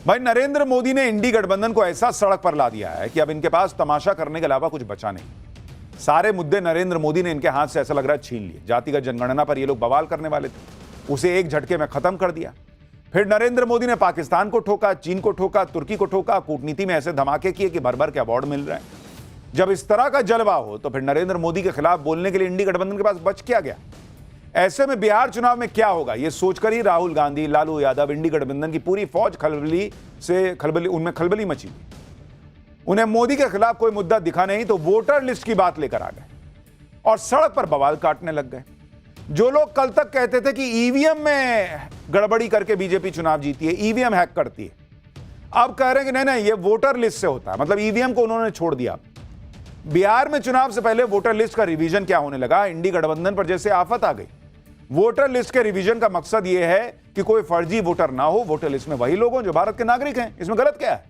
भाई नरेंद्र मोदी ने इंडी गठबंधन को ऐसा सड़क पर ला दिया है कि अब इनके पास तमाशा करने के अलावा कुछ बचा नहीं। सारे मुद्दे नरेंद्र मोदी ने इनके हाथ से ऐसा लग रहा है छीन लिए। जातिगत जनगणना पर ये लोग बवाल करने वाले थे, उसे एक झटके में खत्म कर दिया। फिर नरेंद्र मोदी ने पाकिस्तान को ठोका, चीन को ठोका, तुर्की को ठोका, कूटनीति में ऐसे धमाके किए कि भर भर के अवार्ड मिल रहे हैं। जब इस तरह का जलवा हो तो फिर नरेंद्र मोदी के खिलाफ बोलने के लिए इंडी गठबंधन के पास बच क्या गया? ऐसे में बिहार चुनाव में क्या होगा, यह सोचकर ही राहुल गांधी, लालू यादव, इंडी गठबंधन की पूरी फौज उनमें खलबली मची। उन्हें मोदी के खिलाफ कोई मुद्दा दिखा नहीं तो वोटर लिस्ट की बात लेकर आ गए और सड़क पर बवाल काटने लग गए। जो लोग कल तक कहते थे कि ईवीएम में गड़बड़ी करके बीजेपी चुनाव जीती है, ईवीएम हैक करती है, अब कह रहे हैं कि नहीं नहीं, ये वोटर लिस्ट से होता है। मतलब ईवीएम को उन्होंने छोड़ दिया। बिहार में चुनाव से पहले वोटर लिस्ट का रिवीजन क्या होने लगा? इंडी गठबंधन पर जैसे आफत आ गई। वोटर लिस्ट के रिवीजन का मकसद यह है कि कोई फर्जी वोटर ना हो, वोटर लिस्ट में वही लोग हों जो भारत के नागरिक हैं। इसमें गलत क्या है?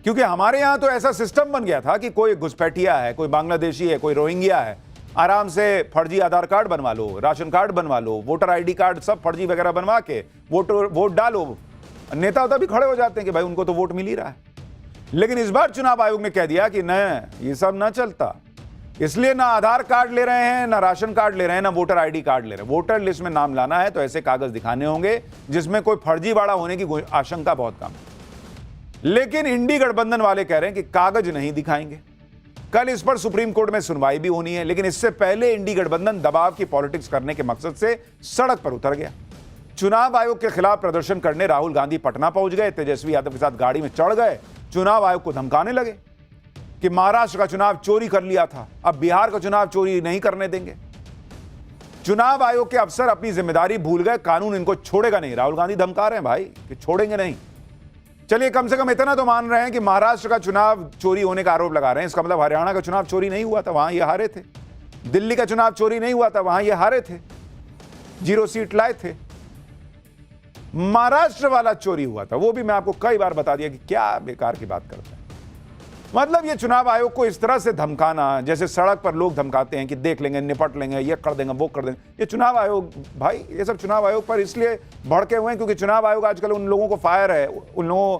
क्योंकि हमारे यहां तो ऐसा सिस्टम बन गया था कि कोई घुसपैठिया है, कोई बांग्लादेशी है, कोई रोहिंग्या है, आराम से फर्जी आधार कार्ड बनवा लो, राशन कार्ड बनवा लो, वोटर आईडी कार्ड सब फर्जी वगैरह बनवा के वोट डालो। नेता होता भी खड़े हो जाते हैं कि भाई उनको तो वोट मिल ही रहा है। लेकिन इस बार चुनाव आयोग ने कह दिया कि नहीं, ये सब ना चलता। इसलिए ना आधार कार्ड ले रहे हैं, ना राशन कार्ड ले रहे हैं, ना वोटर आईडी कार्ड ले रहे हैं। वोटर लिस्ट में नाम लाना है तो ऐसे कागज दिखाने होंगे जिसमें कोई फर्जीवाड़ा होने की आशंका बहुत कम है। लेकिन इंडी गठबंधन वाले कह रहे हैं कि कागज नहीं दिखाएंगे। कल इस पर सुप्रीम कोर्ट में सुनवाई भी होनी है, लेकिन इससे पहले इंडी गठबंधन दबाव की पॉलिटिक्स करने के मकसद से सड़क पर उतर गया। चुनाव आयोग के खिलाफ प्रदर्शन करने राहुल गांधी पटना पहुंच गए, तेजस्वी यादव के साथ गाड़ी में चढ़ गए, चुनाव आयोग को धमकाने लगे कि महाराष्ट्र का चुनाव चोरी कर लिया था, अब बिहार का चुनाव चोरी नहीं करने देंगे। चुनाव आयोग के अफसर अपनी जिम्मेदारी भूल गए, कानून इनको छोड़ेगा नहीं। राहुल गांधी धमका रहे हैं भाई कि छोड़ेंगे नहीं। चलिए कम से कम इतना तो मान रहे हैं कि महाराष्ट्र का चुनाव चोरी होने का आरोप लगा रहे हैं। इसका मतलब हरियाणा का चुनाव चोरी नहीं हुआ था, वहां ये हारे थे। दिल्ली का चुनाव चोरी नहीं हुआ था, वहां ये हारे थे, 0 सीट लाए थे। महाराष्ट्र वाला चोरी हुआ था, वो भी मैं आपको कई बार बता दिया कि क्या बेकार की बात करते हैं। मतलब ये चुनाव आयोग को इस तरह से धमकाना, जैसे सड़क पर लोग धमकाते हैं कि देख लेंगे, निपट लेंगे, ये कर देंगे, वो कर देंगे। ये चुनाव आयोग, भाई ये सब चुनाव आयोग पर इसलिए भड़के हुए हैं क्योंकि चुनाव आयोग आजकल उन लोगों को फायर है, उन लोगों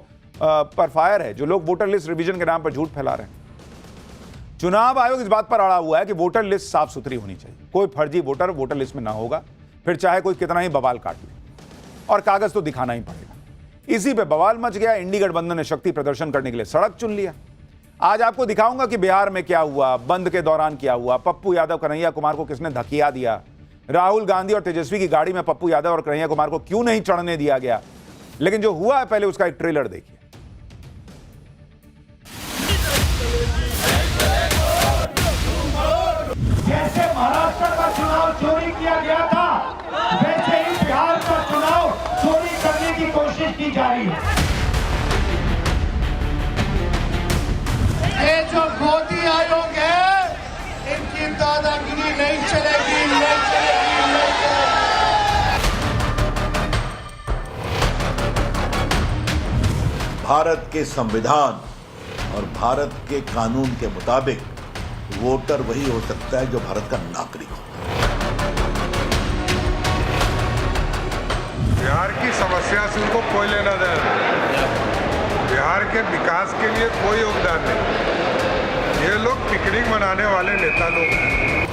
पर फायर है जो लोग वोटर लिस्ट रिवीजन के नाम पर झूठ फैला रहे हैं। चुनाव आयोग इस बात पर अड़ा हुआ है कि वोटर लिस्ट साफ सुथरी होनी चाहिए, कोई फर्जी वोटर लिस्ट में ना होगा, फिर चाहे कोई कितना ही बवाल काट ले, और कागज तो दिखाना ही पड़ेगा। इसी पे बवाल मच गया। इंडी गठबंधन ने शक्ति प्रदर्शन करने के लिए सड़क चुन लिया। आज आपको दिखाऊंगा कि बिहार में क्या हुआ, बंद के दौरान क्या हुआ, पप्पू यादव, कन्हैया कुमार को किसने धकिया दिया, राहुल गांधी और तेजस्वी की गाड़ी में पप्पू यादव और कन्हैया कुमार को क्यों नहीं चढ़ने दिया गया। लेकिन जो हुआ है पहले उसका एक ट्रेलर देखिए। जैसे महाराष्ट्र का चुनाव चोरी किया गया था, वैसे ही बिहार का चुनाव चोरी करने की कोशिश की जा रही है। ये जो मोदी आयोग है, इनकी दादागिरी नहीं चलेगी, नहीं चलेगी, नहीं चलेगी। भारत के संविधान और भारत के कानून के मुताबिक वोटर वही हो सकता है जो भारत का नागरिक हो। बिहार की समस्या से उनको कोई लेना देना नहीं, बिहार के विकास के लिए कोई योगदान नहीं। ये लोग पिकनिक मनाने वाले नेता लोग हैं।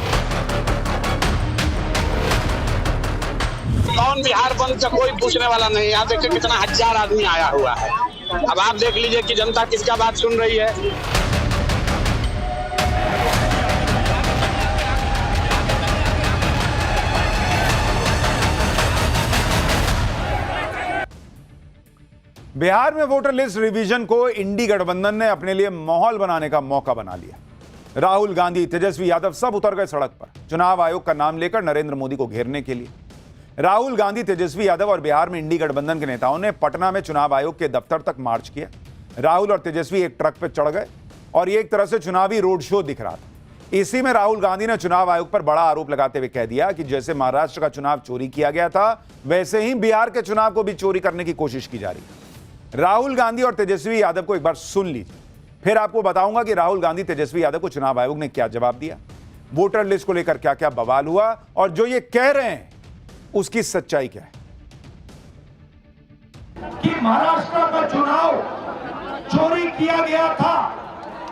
कौन बिहार बंद का कोई पूछने वाला नहीं। यहाँ देखिए कितना हजार आदमी आया हुआ है। अब आप देख लीजिए कि जनता किसका बात सुन रही है। बिहार में वोटर लिस्ट रिवीजन को इंडी गठबंधन ने अपने लिए माहौल बनाने का मौका बना लिया। राहुल गांधी, तेजस्वी यादव सब उतर गए सड़क पर चुनाव आयोग का नाम लेकर नरेंद्र मोदी को घेरने के लिए। राहुल गांधी, तेजस्वी यादव और बिहार में इंडी गठबंधन के नेताओं ने पटना में चुनाव आयोग के दफ्तर तक मार्च किया। राहुल और तेजस्वी एक ट्रक पर चढ़ गए और ये एक तरह से चुनावी रोड शो दिख रहा था। इसी में राहुल गांधी ने चुनाव आयोग पर बड़ा आरोप लगाते हुए कह दिया कि जैसे महाराष्ट्र का चुनाव चोरी किया गया था, वैसे ही बिहार के चुनाव को भी चोरी करने की कोशिश की जा रही है। राहुल गांधी और तेजस्वी यादव को एक बार सुन लीजिए, फिर आपको बताऊंगा कि राहुल गांधी, तेजस्वी यादव को चुनाव आयोग ने क्या जवाब दिया, वोटर लिस्ट को लेकर क्या क्या बवाल हुआ और जो ये कह रहे हैं उसकी सच्चाई क्या है। कि महाराष्ट्र चुनाव चोरी किया गया था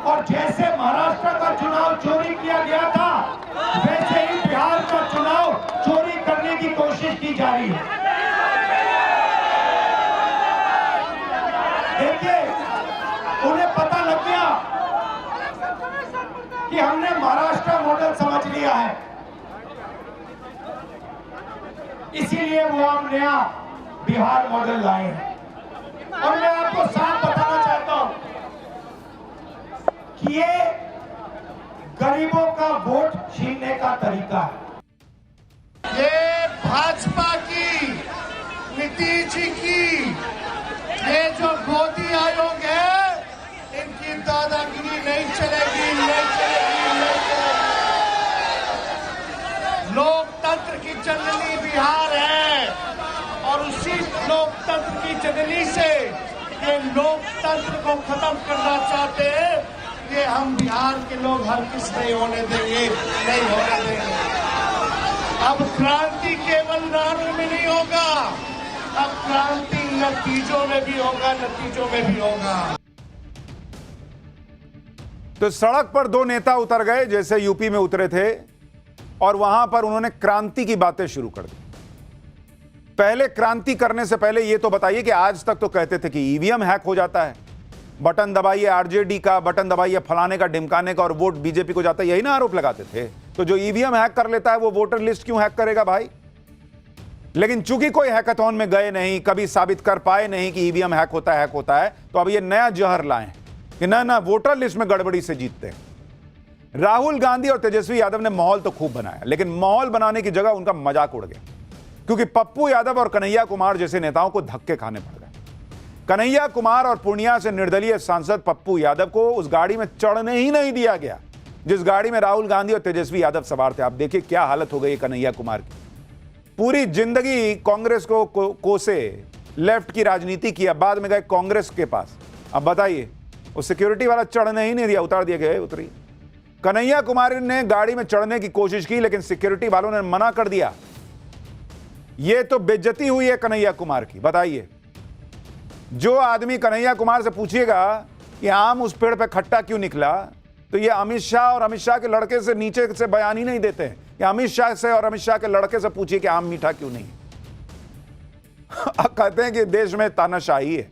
और जैसे महाराष्ट्र का चुनाव चोरी किया गया था वैसे ही बिहार का चुनाव चोरी करने की कोशिश की जा रही है। देखिए, उन्हें पता लग गया कि हमने महाराष्ट्र मॉडल समझ लिया है, इसीलिए वो हम नया बिहार मॉडल लाए हैं। और मैं आपको साफ बताना चाहता हूं कि ये गरीबों का वोट छीनने का तरीका है। ये भाजपा की, नीतीश जी की, ये जो मोदी आयोग है, इनकी दादागिरी नहीं चलेगी, नहीं चलेगी, नहीं चलेगी। लोकतंत्र की जननी बिहार है और उसी लोकतंत्र की जननी से ये लोकतंत्र को खत्म करना चाहते हैं। ये हम बिहार के लोग हरगिज नहीं होने देंगे, नहीं होने देंगे। अब क्रांति केवल नारों में नहीं होगा, अब क्रांति नतीजों में भी होगा, नतीजों में भी होगा। तो सड़क पर दो नेता उतर गए जैसे यूपी में उतरे थे और वहां पर उन्होंने क्रांति की बातें शुरू कर दी। पहले क्रांति करने से पहले यह तो बताइए कि आज तक तो कहते थे कि ईवीएम हैक हो जाता है, बटन दबाइए आरजेडी का, बटन दबाइए फलाने का, ढिमकाने का और वोट बीजेपी को जाता है, यही ना आरोप लगाते थे। तो जो ईवीएम हैक कर लेता है वो वोटर लिस्ट क्यों हैक करेगा भाई? लेकिन चूंकि कोई हैकाथॉन में गए नहीं, कभी साबित कर पाए नहीं कि ईवीएम हैक होता है, तो अब ये नया जहर लाए कि ना वोटर लिस्ट में गड़बड़ी से जीतते हैं। राहुल गांधी और तेजस्वी यादव ने माहौल तो खूब बनाया, लेकिन माहौल बनाने की जगह उनका मजाक उड़ गया, क्योंकि पप्पू यादव और कन्हैया कुमार जैसे नेताओं को धक्के खाने पड़ गए। कन्हैया कुमार और पूर्णिया से निर्दलीय सांसद पप्पू यादव को उस गाड़ी में चढ़ने ही नहीं दिया गया जिस गाड़ी में राहुल गांधी और तेजस्वी यादव सवार थे। आप देखिए क्या हालत हो गई कन्हैया कुमार की। पूरी जिंदगी कांग्रेस को कोसे, लेफ्ट की राजनीति किया, बाद में गए कांग्रेस के पास। अब बताइए, वो सिक्योरिटी वाला चढ़ने ही नहीं दिया, उतार दिया गया, उतरी। कन्हैया कुमार ने गाड़ी में चढ़ने की कोशिश की लेकिन सिक्योरिटी वालों ने मना कर दिया। यह तो बेइज्जती हुई है कन्हैया कुमार की। बताइए, जो आदमी कन्हैया कुमार से पूछिएगा कि आम उस पेड़ पे खट्टा क्यों निकला, तो ये अमित शाह और अमित शाह के लड़के से नीचे से बयान ही नहीं देते हैं। या अमित शाह से और अमित शाह के लड़के से पूछिए कि आम मीठा क्यों नहीं। कहते हैं कि देश में तानाशाही है।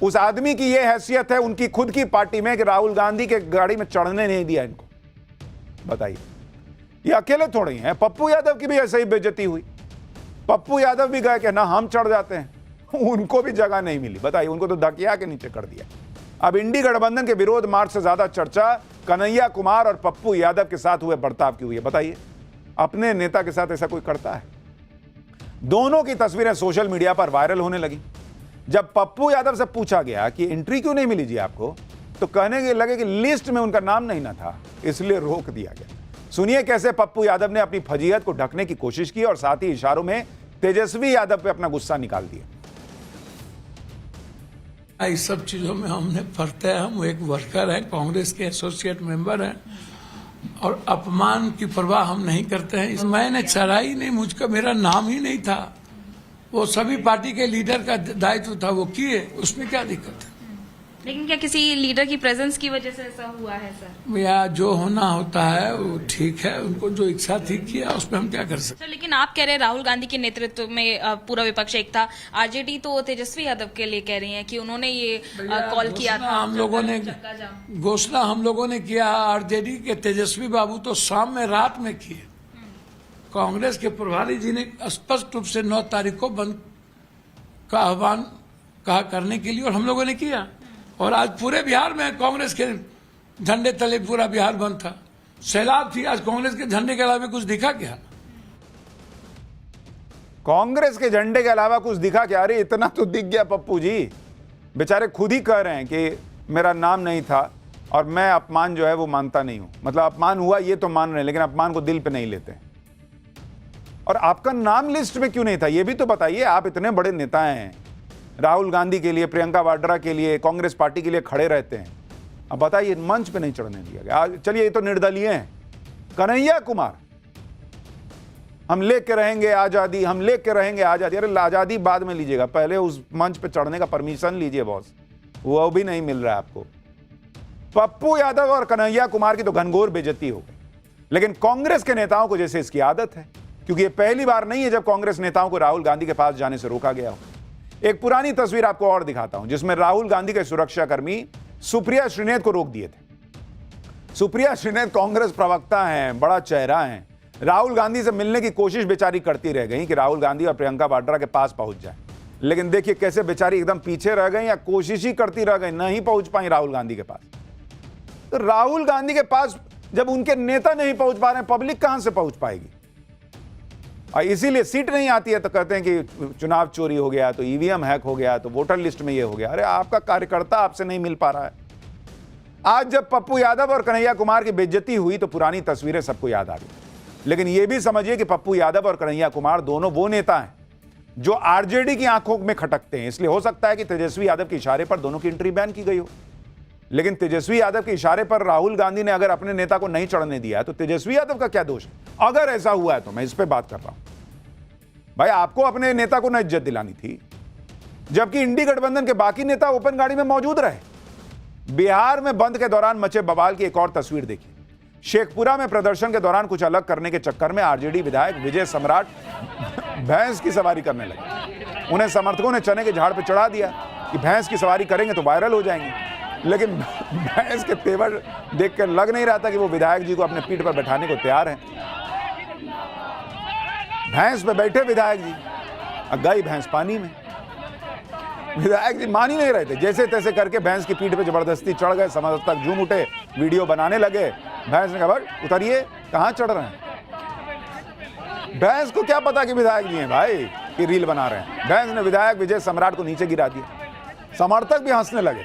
उस आदमी की यह हैसियत है उनकी खुद की पार्टी में कि राहुल गांधी के गाड़ी में चढ़ने नहीं दिया इनको। बताइए, ये अकेले थोड़े ही हैं, पप्पू यादव की भी ऐसे ही बेइज्जती हुई। पप्पू यादव भी गए कि ना हम चढ़ जाते हैं, उनको भी जगह नहीं मिली। बताइए, उनको तो धकिया के नीचे कर दिया। अब इंडी गठबंधन के विरोध मार्च से ज्यादा चर्चा कन्हैया कुमार और पप्पू यादव के साथ हुए बर्ताव की हुई है। बताइए, अपने नेता के साथ ऐसा कोई करता है? दोनों की तस्वीरें सोशल मीडिया पर वायरल होने लगी। जब पप्पू यादव से पूछा गया कि एंट्री क्यों नहीं मिली जी आपको, तो कहने के लगे कि लिस्ट में उनका नाम नहीं ना था, इसलिए रोक दिया गया। सुनिए कैसे पप्पू यादव ने अपनी फजीहत को ढकने की कोशिश की और साथ ही इशारों में तेजस्वी यादव पे अपना गुस्सा निकाल दिया। इस सब चीजों में हमने पढ़ते हैं, हम एक वर्कर हैं, कांग्रेस के एसोसिएट मेंबर हैं और अपमान की परवाह हम नहीं करते हैं। मैंने चढ़ाई नहीं, मुझका मेरा नाम ही नहीं था। वो सभी पार्टी के लीडर का दायित्व था, वो किए, उसमें क्या दिक्कत है? लेकिन क्या किसी लीडर की प्रेजेंस की वजह से ऐसा हुआ है सर? या जो होना होता है वो ठीक है, उनको जो इच्छा थी किया, उसमें हम क्या कर सकते। सर, लेकिन आप कह रहे हैं राहुल गांधी के नेतृत्व में पूरा विपक्ष एक था। आरजेडी तो तेजस्वी यादव के लिए कह रही है कि उन्होंने ये कॉल किया था। हम लोगों ने घोषणा हम लोगों ने किया, आरजेडी के तेजस्वी बाबू तो शाम में रात में किए। कांग्रेस के प्रभारी जी ने स्पष्ट रूप से 9 तारीख को बंद का आह्वान कहा करने के लिए, और हम लोगों ने किया। और आज पूरे बिहार में कांग्रेस के झंडे तले पूरा बिहार बंद था, सैलाब थी। आज कांग्रेस के झंडे के अलावा कुछ दिखा क्या? कांग्रेस के झंडे के अलावा कुछ दिखा क्या? अरे इतना तो दिख गया पप्पू जी, बेचारे खुद ही कह रहे हैं कि मेरा नाम नहीं था और मैं अपमान जो है वो मानता नहीं हूं। मतलब अपमान हुआ ये तो मान रहे हैं, लेकिन अपमान को दिल पे नहीं लेते। और आपका नाम लिस्ट में क्यों नहीं था ये भी तो बताइए। आप इतने बड़े नेता हैं, राहुल गांधी के लिए, प्रियंका वाड्रा के लिए, कांग्रेस पार्टी के लिए खड़े रहते हैं, अब बताइए मंच पे नहीं चढ़ने दिया गया। चलिए, ये तो निर्दलीय हैं। कन्हैया कुमार हम लेके रहेंगे आजादी, हम लेके रहेंगे आजादी। अरे आजादी बाद में लीजिएगा, पहले उस मंच पे चढ़ने का परमिशन लीजिए बॉस, वो भी नहीं मिल रहा है आपको। पप्पू यादव और कन्हैया कुमार की तो घनघोर बेइज्जती हो गई, लेकिन कांग्रेस के नेताओं को जैसे इसकी आदत है, क्योंकि ये पहली बार नहीं है जब कांग्रेस नेताओं को राहुल गांधी के पास जाने से रोका गया हो। एक पुरानी तस्वीर आपको और दिखाता हूं, जिसमें राहुल गांधी के सुरक्षाकर्मी सुप्रिया श्रीनेत को रोक दिए थे। सुप्रिया श्रीनेत कांग्रेस प्रवक्ता हैं, बड़ा चेहरा हैं, राहुल गांधी से मिलने की कोशिश बेचारी करती रह गई कि राहुल गांधी और प्रियंका वाड्रा के पास पहुंच जाए, लेकिन देखिए कैसे बेचारी एकदम पीछे रह गई, या कोशिश ही करती रह गई, नहीं पहुंच पाई राहुल गांधी के पास। तो राहुल गांधी के पास जब उनके नेता नहीं पहुंच पा रहे हैं, पब्लिक कहां से पहुंच पाएगी? और इसीलिए सीट नहीं आती है तो कहते हैं कि चुनाव चोरी हो गया, तो ईवीएम हैक हो गया, तो वोटर लिस्ट में ये हो गया। अरे आपका कार्यकर्ता आपसे नहीं मिल पा रहा है। आज जब पप्पू यादव और कन्हैया कुमार की बेइज्जती हुई तो पुरानी तस्वीरें सबको याद आ गई, लेकिन यह भी समझिए कि पप्पू यादव और कन्हैया कुमार दोनों वो नेता हैं जो आरजेडी की आंखों में खटकते हैं। इसलिए हो सकता है कि तेजस्वी यादव के इशारे पर दोनों की एंट्री बैन की गई हो, लेकिन तेजस्वी यादव के इशारे पर राहुल गांधी ने अगर अपने नेता को नहीं चढ़ने दिया तो तेजस्वी यादव का क्या दोष है? अगर ऐसा हुआ है तो मैं इस पे बात कर रहा हूं। भाई आपको अपने नेता को न इज्जत दिलानी थी, जबकि इंडी गठबंधन के बाकी नेता ओपन गाड़ी में मौजूद रहे। बिहार में बंद के दौरान मचे बवाल की एक और तस्वीर देखिए। शेखपुरा में प्रदर्शन के दौरान कुछ अलग करने के चक्कर में आरजेडी विधायक विजय सम्राट भैंस की सवारी करने लगे। उन्हें समर्थकों ने चने के झाड़ पर चढ़ा दिया कि भैंस की सवारी करेंगे तो वायरल हो जाएंगे, लेकिन भैंस के तेवर देखकर लग नहीं रहा था कि वो विधायक जी को अपने पीठ पर बैठाने को तैयार हैं। भैंस पे बैठे विधायक जी, गई भैंस पानी में। विधायक जी मान ही नहीं रहे थे, जैसे तैसे करके भैंस की पीठ पे जबरदस्ती चढ़ गए, समर्थक झूम उठे, वीडियो बनाने लगे। भैंस ने कहा भाई उतरिए, कहां चढ़ रहे हैं? भैंस को क्या पता कि विधायक जी हैं भाई कि रील बना रहे हैं। भैंस ने विधायक विजय सम्राट को नीचे गिरा दिया, समर्थक भी हंसने लगे।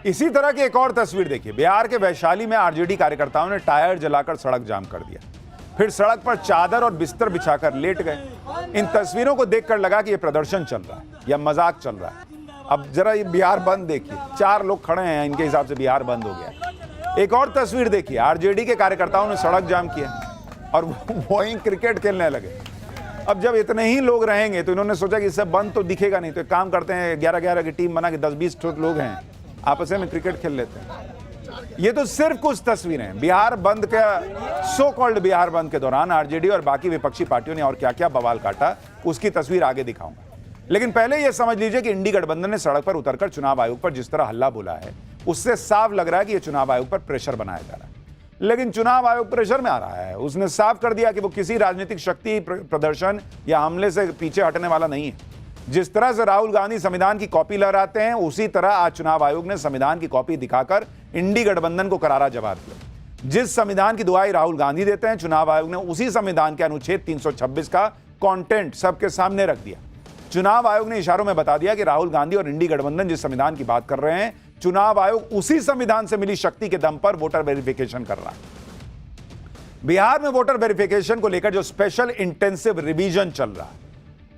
इसी तरह की एक और तस्वीर देखिए। बिहार के वैशाली में आरजेडी कार्यकर्ताओं ने टायर जलाकर सड़क जाम कर दिया, फिर सड़क पर चादर और बिस्तर बिछाकर लेट गए। इन तस्वीरों को देखकर लगा कि यह प्रदर्शन चल रहा है या मजाक चल रहा है। अब जरा ये बिहार बंद देखिए, 4 लोग खड़े हैं, इनके हिसाब से बिहार बंद हो गया। एक और तस्वीर देखिए, आरजेडी के कार्यकर्ताओं ने सड़क जाम किया और वहीं क्रिकेट खेलने लगे। अब जब इतने ही लोग रहेंगे तो इन्होंने सोचा कि इससे बंद तो दिखेगा नहीं, तो एक काम करते हैं 11-11 की टीम बना के 10-20 लोग हैं, आपस में क्रिकेट खेल लेते हैं। ये तो सिर्फ कुछ तस्वीरें हैं। बिहार बंद का सो कॉल्ड बिहार बंद के दौरान आरजेडी और बाकी विपक्षी पार्टियों ने और क्या क्या बवाल काटा, उसकी तस्वीर आगे दिखाऊंगा। लेकिन पहले यह समझ लीजिए कि इंडी गठबंधन ने सड़क पर उतरकर चुनाव आयोग पर जिस तरह हल्ला बोला है, उससे साफ लग रहा है कि यह चुनाव आयोग पर प्रेशर बनाया जा रहा है। लेकिन चुनाव आयोग प्रेशर में आ रहा है, उसने साफ कर दिया कि वो किसी राजनीतिक शक्ति प्रदर्शन या हमले से पीछे हटने वाला नहीं है। जिस तरह से राहुल गांधी संविधान की कॉपी लहराते हैं, उसी तरह आज चुनाव आयोग ने संविधान की कॉपी दिखाकर इंडी गठबंधन को करारा जवाब दिया। जिस संविधान की दुहाई राहुल गांधी देते हैं, चुनाव आयोग ने उसी संविधान के अनुच्छेद 326 का कंटेंट सबके सामने रख दिया। चुनाव आयोग ने इशारों में बता दिया कि राहुल गांधी और इंडी गठबंधन जिस संविधान की बात कर रहे हैं, चुनाव आयोग उसी संविधान से मिली शक्ति के दम पर वोटर वेरिफिकेशन कर रहा है। बिहार में वोटर वेरिफिकेशन को लेकर जो स्पेशल इंटेंसिव रिवीजन चल रहा है,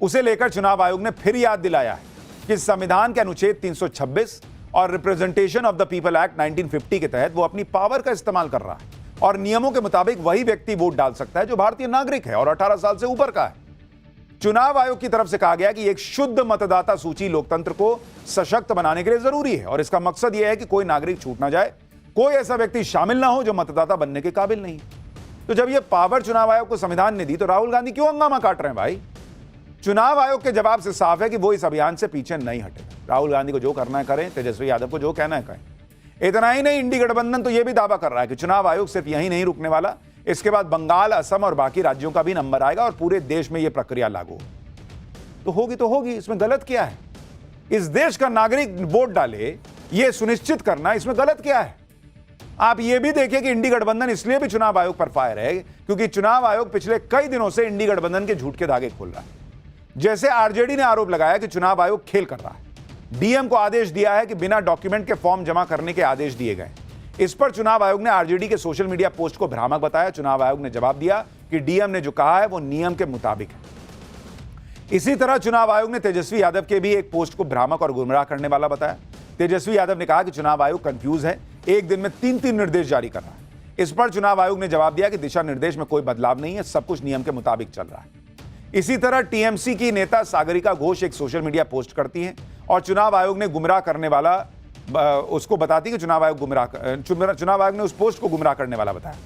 उसे लेकर चुनाव आयोग ने फिर याद दिलाया है कि संविधान के अनुच्छेद 326 और representation of the people act 1950 के तहत वो अपनी पावर का इस्तेमाल कर रहा है और नियमों के मुताबिक वही व्यक्ति वोट डाल सकता है जो भारतीय नागरिक है और 18 साल से ऊपर का है। चुनाव आयोग की तरफ से कहा गया कि एक शुद्ध मतदाता सूची लोकतंत्र को सशक्त बनाने के लिए जरूरी है और इसका मकसद यह है कि कोई नागरिक छूट ना जाए, कोई ऐसा व्यक्ति शामिल ना हो जो मतदाता बनने के काबिल नहीं। तो जब यह पावर चुनाव आयोग को संविधान ने दी तो राहुल गांधी क्यों हंगामा काट रहे हैं भाई? चुनाव आयोग के जवाब से साफ है कि वो इस अभियान से पीछे नहीं हटेगा। राहुल गांधी को जो करना है करें, तेजस्वी यादव को जो कहना है कहें। इतना ही नहीं, इंडी गठबंधन तो यह भी दावा कर रहा है कि चुनाव आयोग सिर्फ यहीं नहीं रुकने वाला, इसके बाद बंगाल, असम और बाकी राज्यों का भी नंबर आएगा और पूरे देश में यह प्रक्रिया लागू तो होगी। इसमें गलत क्या है? इस देश का नागरिक वोट डाले, यह सुनिश्चित करना, इसमें गलत क्या है? आप यह भी देखिए कि इंडी गठबंधन इसलिए भी चुनाव आयोग पर फायर है क्योंकि चुनाव आयोग पिछले कई दिनों से इंडी गठबंधन के झूठ के धागे खोल रहा है। जैसे आरजेडी ने आरोप लगाया कि चुनाव आयोग खेल कर रहा है, डीएम को आदेश दिया है कि बिना डॉक्यूमेंट के फॉर्म जमा करने के आदेश दिए गए। इस पर चुनाव आयोग ने आरजेडी के सोशल मीडिया पोस्ट को भ्रामक बताया। चुनाव आयोग ने जवाब दिया कि डीएम ने जो कहा है वो नियम के मुताबिक है। इसी तरह चुनाव आयोग ने तेजस्वी यादव के भी एक पोस्ट को भ्रामक और गुमराह करने वाला बताया। तेजस्वी यादव ने कहा कि चुनाव आयोग कंफ्यूज है, एक दिन में 3-3 निर्देश जारी कर रहा है। इस पर चुनाव आयोग ने जवाब दिया कि दिशा निर्देश में कोई बदलाव नहीं है, सब कुछ नियम के मुताबिक चल रहा है। इसी तरह टीएमसी की नेता सागरिका घोष एक सोशल मीडिया पोस्ट करती हैं और चुनाव आयोग ने गुमराह करने वाला उसको बताती कि चुनाव आयोग ने उस पोस्ट को गुमराह करने वाला बताया।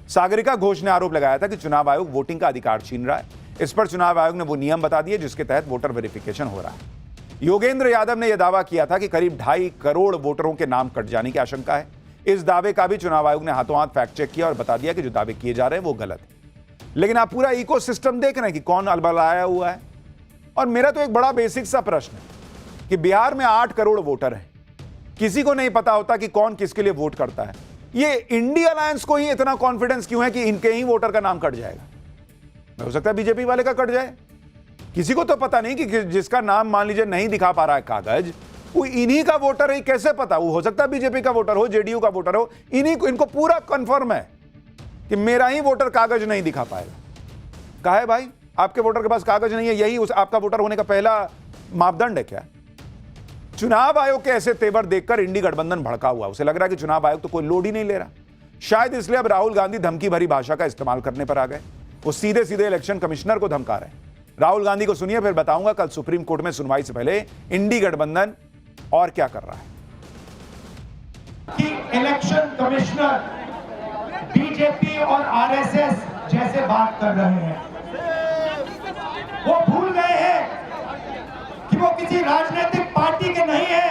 सागरिका घोष ने आरोप लगाया था कि चुनाव आयोग वोटिंग का अधिकार छीन रहा है। इस पर चुनाव आयोग ने वो नियम बता दिए जिसके तहत वोटर वेरिफिकेशन हो रहा है। योगेंद्र यादव ने यह दावा किया था कि करीब 2.5 करोड़ वोटरों के नाम कट जाने की आशंका है। इस दावे का भी चुनाव आयोग ने हाथों हाथ फैक्ट चेक किया और बता दिया कि जो दावे किए जा रहे हैं वो गलत है। लेकिन आप पूरा इकोसिस्टम देख रहे हैं कि कौन अलबलाया हुआ है। और मेरा तो एक बड़ा बेसिक सा प्रश्न है कि बिहार में 8 करोड़ वोटर हैं, किसी को नहीं पता होता कि कौन किसके लिए वोट करता है। ये इंडिया अलायंस को ही इतना कॉन्फिडेंस क्यों है कि इनके ही वोटर का नाम कट जाएगा। हो सकता है बीजेपी वाले का कट जाए, किसी को तो पता नहीं कि जिसका नाम मान लीजिए नहीं दिखा पा रहा है कागज, वो इन्हीं का वोटर है। कैसे पता? वो हो सकता है बीजेपी का वोटर हो, जेडीयू का वोटर हो, इनको पूरा कंफर्म है कि मेरा ही वोटर कागज नहीं दिखा पाएगा। कहा है भाई आपके वोटर के पास कागज नहीं है, यही आपका वोटर होने का पहला मापदंड है क्या? चुनाव आयोग के ऐसे तेवर देखकर इंडी गठबंधन भड़का हुआ। उसे लग रहा है कि चुनाव आयोग तो कोई लोड ही नहीं ले रहा। शायद इसलिए अब राहुल गांधी धमकी भरी भाषा का इस्तेमाल करने पर आ गए। वो सीधे सीधे इलेक्शन कमिश्नर को धमका रहे हैं। राहुल गांधी को सुनिए, फिर बताऊंगा कल सुप्रीम कोर्ट में सुनवाई से पहले इंडी गठबंधन और क्या कर रहा है। कि इलेक्शन कमिश्नर बीजेपी और आरएसएस जैसे बात कर रहे हैं। वो भूल गए हैं कि वो किसी राजनीतिक पार्टी के नहीं है।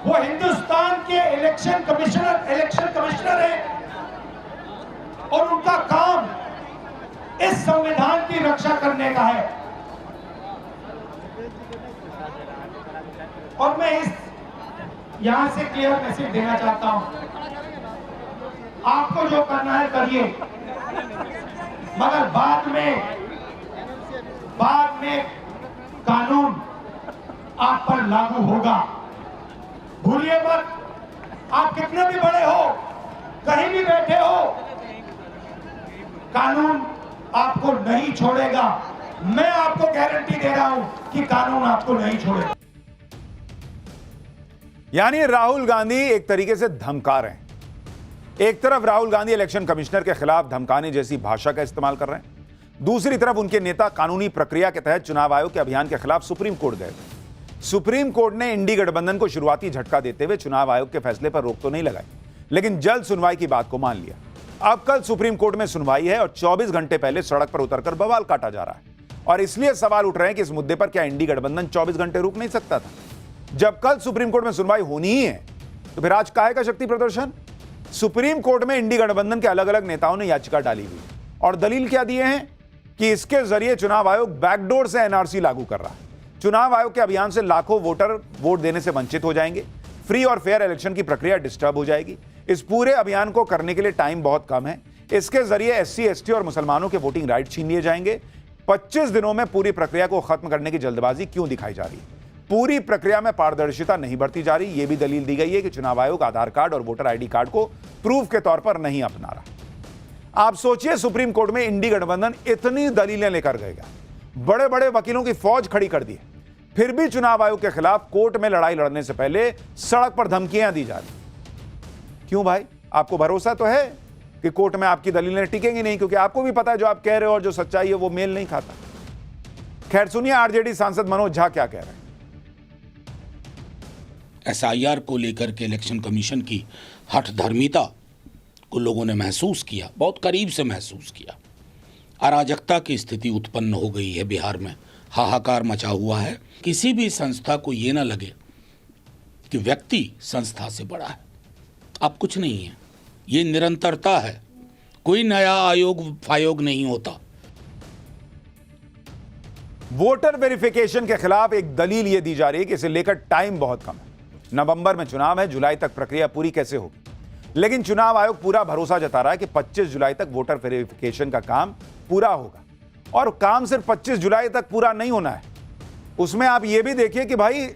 वो हिंदुस्तान के इलेक्शन कमिश्नर है और उनका काम इस संविधान की रक्षा करने का है। और मैं यहां से क्लियर मैसेज देना चाहता हूं, आपको जो करना है करिए, मगर बाद में कानून आप पर लागू होगा। भूलिए मत, आप कितने भी बड़े हो, कहीं भी बैठे हो, कानून आपको नहीं छोड़ेगा। मैं आपको गारंटी दे रहा हूं कि कानून आपको नहीं छोड़ेगा। यानी राहुल गांधी एक तरीके से धमका रहे हैं। एक तरफ राहुल गांधी इलेक्शन कमिश्नर के खिलाफ धमकाने जैसी भाषा का इस्तेमाल कर रहे हैं, दूसरी तरफ उनके नेता कानूनी प्रक्रिया के तहत चुनाव आयोग के अभियान के खिलाफ सुप्रीम कोर्ट गए। सुप्रीम कोर्ट ने इंडी गठबंधन को शुरुआती झटका देते हुए चुनाव आयोग के फैसले पर रोक तो नहीं लगाई, लेकिन जल्द सुनवाई की बात को मान लिया। अब कल सुप्रीम कोर्ट में सुनवाई है और 24 घंटे पहले सड़क पर उतरकर बवाल काटा जा रहा है। और इसलिए सवाल उठ रहे हैं कि इस मुद्दे पर क्या इंडी गठबंधन 24 घंटे रुक नहीं सकता था? जब कल सुप्रीम कोर्ट में सुनवाई होनी ही है तो फिर आज काहे का शक्ति प्रदर्शन? सुप्रीम कोर्ट में इंडी गठबंधन के अलग अलग नेताओं ने याचिका डाली हुई और दलील क्या दिए हैं कि इसके जरिए चुनाव आयोग बैकडोर से एनआरसी लागू कर रहा है। चुनाव आयोग के अभियान से लाखों वोटर वोट देने से वंचित हो जाएंगे, फ्री और फेयर इलेक्शन की प्रक्रिया डिस्टर्ब हो जाएगी। इस पूरे अभियान को करने के लिए टाइम बहुत कम है। इसके जरिए एससी, एसटी और मुसलमानों के वोटिंग राइट छीन लिए जाएंगे। 25 दिनों में पूरी प्रक्रिया को खत्म करने की जल्दबाजी क्यों दिखाई जा रही है? पूरी प्रक्रिया में पारदर्शिता नहीं बरती जा रही। यह भी दलील दी गई है कि चुनाव आयोग आधार कार्ड और वोटर आईडी कार्ड को प्रूफ के तौर पर नहीं अपना रहा। आप सोचिए, सुप्रीम कोर्ट में इंडी गठबंधन इतनी दलीलें लेकर गएगा, बड़े बड़े वकीलों की फौज खड़ी कर दी, फिर भी चुनाव आयोग के खिलाफ कोर्ट में लड़ाई लड़ने से पहले सड़क पर धमकियां दी जा रही। क्यों भाई? आपको भरोसा तो है कि कोर्ट में आपकी दलीलें टिकेंगी नहीं, क्योंकि आपको भी पता है जो आप कह रहे हो और जो सच्चाई है वो मेल नहीं खाता। खैर, सुनिए आरजेडी सांसद मनोज झा क्या कह रहे हैं। एसआईआर को लेकर के इलेक्शन कमीशन की हठधर्मिता को लोगों ने महसूस किया, बहुत करीब से महसूस किया। अराजकता की स्थिति उत्पन्न हो गई है बिहार में, हाहाकार मचा हुआ है। किसी भी संस्था को ये ना लगे कि व्यक्ति संस्था से बड़ा है। अब कुछ नहीं है, ये निरंतरता है, कोई नया आयोग फायोग नहीं होता। वोटर वेरिफिकेशन के खिलाफ एक दलील यह दी जा रही है कि इसे लेकर टाइम बहुत कम है। नवंबर में चुनाव है, जुलाई तक प्रक्रिया पूरी कैसे होगी? लेकिन चुनाव आयोग पूरा भरोसा जता रहा है कि 25 जुलाई तक वोटर वेरिफिकेशन का काम पूरा होगा। और काम सिर्फ 25 जुलाई तक पूरा नहीं होना है, उसमें आप ये भी देखिए कि भाई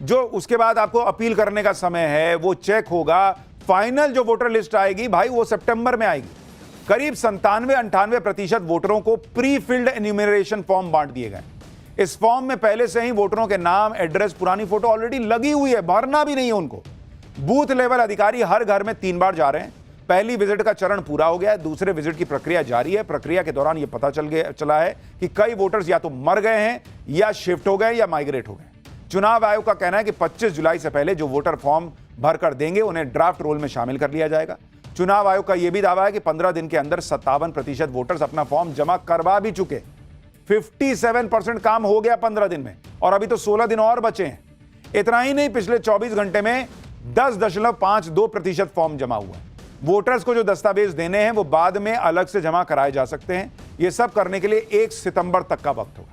जो उसके बाद आपको अपील करने का समय है वो चेक होगा, फाइनल जो वोटर लिस्ट आएगी भाई वो सितंबर में आएगी। करीब 97-98% वोटरों को प्री फिल्ड एन्यूमरेशन फॉर्म बांट दिए गए। इस फॉर्म में पहले से ही वोटरों के नाम, एड्रेस, पुरानी फोटो ऑलरेडी लगी हुई है, भरना भी नहीं है उनको। बूथ लेवल अधिकारी हर घर में 3 बार जा रहे हैं। पहली विजिट का चरण पूरा हो गया है, दूसरे विजिट की प्रक्रिया जारी है। प्रक्रिया के दौरान यह पता चला है कि कई वोटर्स या तो मर गए हैं या शिफ्ट हो गए या माइग्रेट हो गए। चुनाव आयोग का कहना है कि 25 जुलाई से पहले जो वोटर फॉर्म भरकर देंगे उन्हें ड्राफ्ट रोल में शामिल कर लिया जाएगा। चुनाव आयोग का यह भी दावा है कि 15 दिन के अंदर 57% वोटर्स अपना फॉर्म जमा करवा भी चुके। 57% काम हो गया 15 दिन में, और अभी तो 16 दिन और बचे हैं। इतना ही नहीं, पिछले 24 घंटे में 10.52% फॉर्म जमा हुआ है। वोटर्स को जो दस्तावेज देने हैं वो बाद में अलग से जमा कराए जा सकते हैं। यह सब करने के लिए 1 सितंबर तक का वक्त होगा।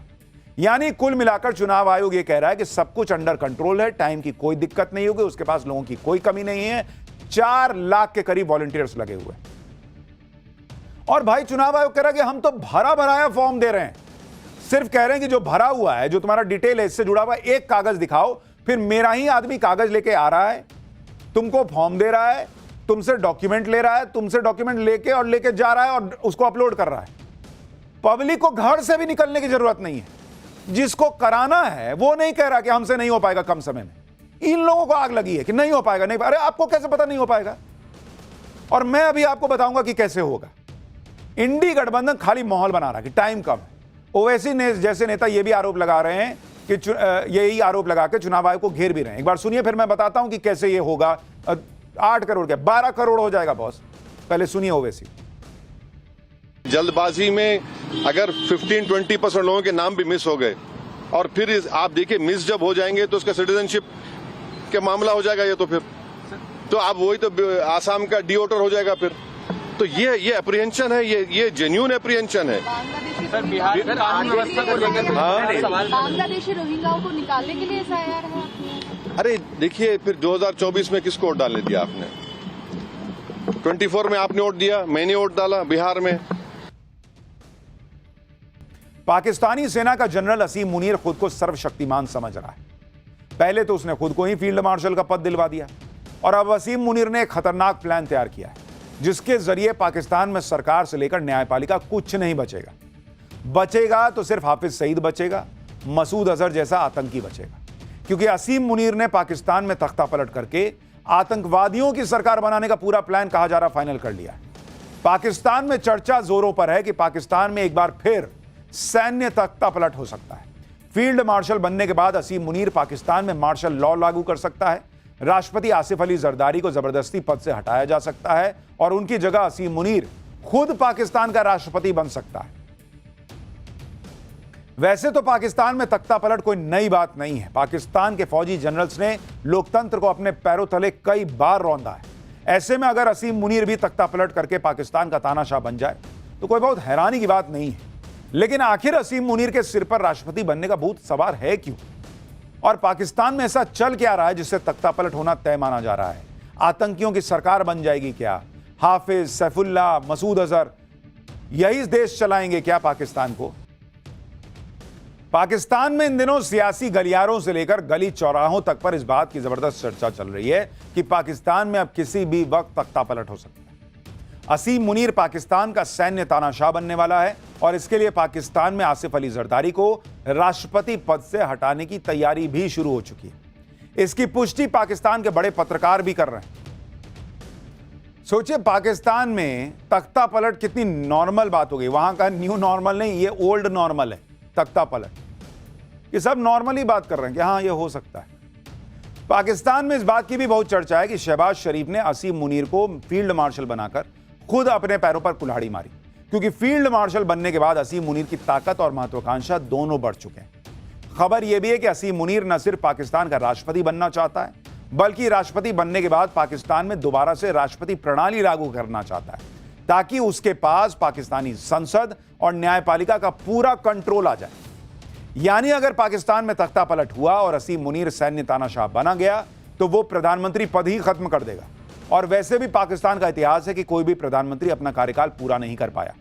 यानी कुल मिलाकर चुनाव आयोग यह कह रहा है कि सब कुछ अंडर कंट्रोल है, टाइम की कोई दिक्कत नहीं होगी, उसके पास लोगों की कोई कमी नहीं है। 4 लाख के करीब वॉलंटियर्स लगे हुए हैं। और भाई चुनाव आयोग कह रहा है कि हम तो भरा भराया फॉर्म दे रहे हैं, सिर्फ कह रहे हैं कि जो भरा हुआ है, जो तुम्हारा डिटेल है, इससे जुड़ा हुआ एक कागज दिखाओ। फिर मेरा ही आदमी कागज लेके आ रहा है, तुमको फॉर्म दे रहा है, तुमसे डॉक्यूमेंट ले रहा है, तुमसे डॉक्यूमेंट लेके जा रहा है और उसको अपलोड कर रहा है। पब्लिक को घर से भी निकलने की जरूरत नहीं है। जिसको कराना है वो नहीं कह रहा कि हमसे नहीं हो पाएगा कम समय में। इन लोगों को आग लगी है कि नहीं हो पाएगा, नहीं। अरे आपको कैसे पता नहीं हो पाएगा? और मैं अभी आपको बताऊंगा कि कैसे होगा। इंडी गठबंधन खाली माहौल बना रहा है कि टाइम कम है। ओवैसी ने जैसे नेता ये भी आरोप लगा रहे हैं कि यही आरोप लगा के चुनाव आयोग को घेर भी रहे हैं। एक बार सुनिए, फिर मैं बताता हूं कि कैसे ये होगा। 8 करोड़ क्या 12 करोड़ हो जाएगा बॉस। पहले सुनिए ओवैसी। जल्दबाजी में अगर 15-20% लोगों के नाम भी मिस हो गए, और फिर आप देखिए मिस जब हो जाएंगे तो उसका सिटीजनशिप के मामला हो जाएगा। ये तो फिर तो आप वही तो आसाम का डी वोटर हो जाएगा फिर। तो ये अप्रीहेंशन है, ये जेन्युइन अप्रीहेंशन है। सर बिहार में कानून व्यवस्था को लेकर बांग्लादेशी रोहिंग्याओं को निकालने के लिए एफआईआर है। अरे देखिए, फिर 2024 में किसको वोट डालने दिया आपने? 24 में आपने वोट दिया, मैंने वोट डाला बिहार में। पाकिस्तानी सेना का जनरल असीम मुनीर खुद को सर्वशक्तिमान समझ रहा है। पहले तो उसने खुद को ही फील्ड मार्शल का पद दिलवा दिया, और अब असीम मुनीर ने एक खतरनाक प्लान तैयार किया है जिसके जरिए पाकिस्तान में सरकार से लेकर न्यायपालिका कुछ नहीं बचेगा तो सिर्फ हाफिज सईद बचेगा, मसूद अजहर जैसा आतंकी बचेगा। क्योंकि असीम मुनीर ने पाकिस्तान में तख्ता पलट करके आतंकवादियों की सरकार बनाने का पूरा प्लान कहा जा रहा फाइनल कर लिया है। पाकिस्तान में चर्चा जोरों पर है कि पाकिस्तान में एक बार फिर सैन्य तख्ता पलट हो सकता है। फील्ड मार्शल बनने के बाद असीम मुनीर पाकिस्तान में मार्शल लॉ लागू कर सकता है। राष्ट्रपति आसिफ अली जरदारी को जबरदस्ती पद से हटाया जा सकता है और उनकी जगह असीम मुनीर खुद पाकिस्तान का राष्ट्रपति बन सकता है। वैसे तो पाकिस्तान में तख्ता पलट कोई नई बात नहीं है। पाकिस्तान के फौजी जनरल्स ने लोकतंत्र को अपने पैरों तले कई बार रौंदा है। ऐसे में अगर असीम मुनीर भी तख्ता पलट करके पाकिस्तान का तानाशाह बन जाए तो कोई बहुत हैरानी की बात नहीं है। लेकिन आखिर असीम मुनीर के सिर पर राष्ट्रपति बनने का भूत सवार है क्यों? और पाकिस्तान में ऐसा चल क्या रहा है जिससे तख्ता पलट होना तय माना जा रहा है? आतंकियों की सरकार बन जाएगी क्या? हाफिज, सैफुल्लाह, मसूद अजहर यही देश चलाएंगे क्या पाकिस्तान को? पाकिस्तान में इन दिनों सियासी गलियारों से लेकर गली चौराहों तक पर इस बात की जबरदस्त चर्चा चल रही है कि पाकिस्तान में अब किसी भी वक्त तख्ता पलट हो सकता है। असीम मुनीर पाकिस्तान का सैन्य तानाशाह बनने वाला है और इसके लिए पाकिस्तान में आसिफ अली जरदारी को राष्ट्रपति पद से हटाने की तैयारी भी शुरू हो चुकी है। इसकी पुष्टि पाकिस्तान के बड़े पत्रकार भी कर रहे हैं। सोचिए, पाकिस्तान में तख्ता पलट कितनी नॉर्मल बात हो गई। वहां का न्यू नॉर्मल नहीं, ये ओल्ड नॉर्मल है तख्ता पलट। ये सब नॉर्मली बात कर रहे हैं कि हाँ ये हो सकता है। पाकिस्तान में इस बात की भी बहुत चर्चा है कि शहबाज शरीफ ने असीम मुनीर को फील्ड मार्शल बनाकर खुद अपने पैरों पर कुल्हाड़ी मारी, क्योंकि फील्ड मार्शल बनने के बाद असीम मुनीर की ताकत और महत्वाकांक्षा दोनों बढ़ चुके हैं। खबर यह भी है कि असीम मुनीर न सिर्फ पाकिस्तान का राष्ट्रपति बनना चाहता है, बल्कि राष्ट्रपति बनने के बाद पाकिस्तान में दोबारा से राष्ट्रपति प्रणाली लागू करना चाहता है, ताकि उसके पास पाकिस्तानी संसद और न्यायपालिका का पूरा कंट्रोल आ जाए। यानी अगर पाकिस्तान में तख्ता पलट हुआ और असीम मुनीर सैन्य तानाशाह बना गया तो वो प्रधानमंत्री पद ही खत्म कर देगा। और वैसे भी पाकिस्तान का इतिहास है कि कोई भी प्रधानमंत्री अपना कार्यकाल पूरा नहीं कर पाया।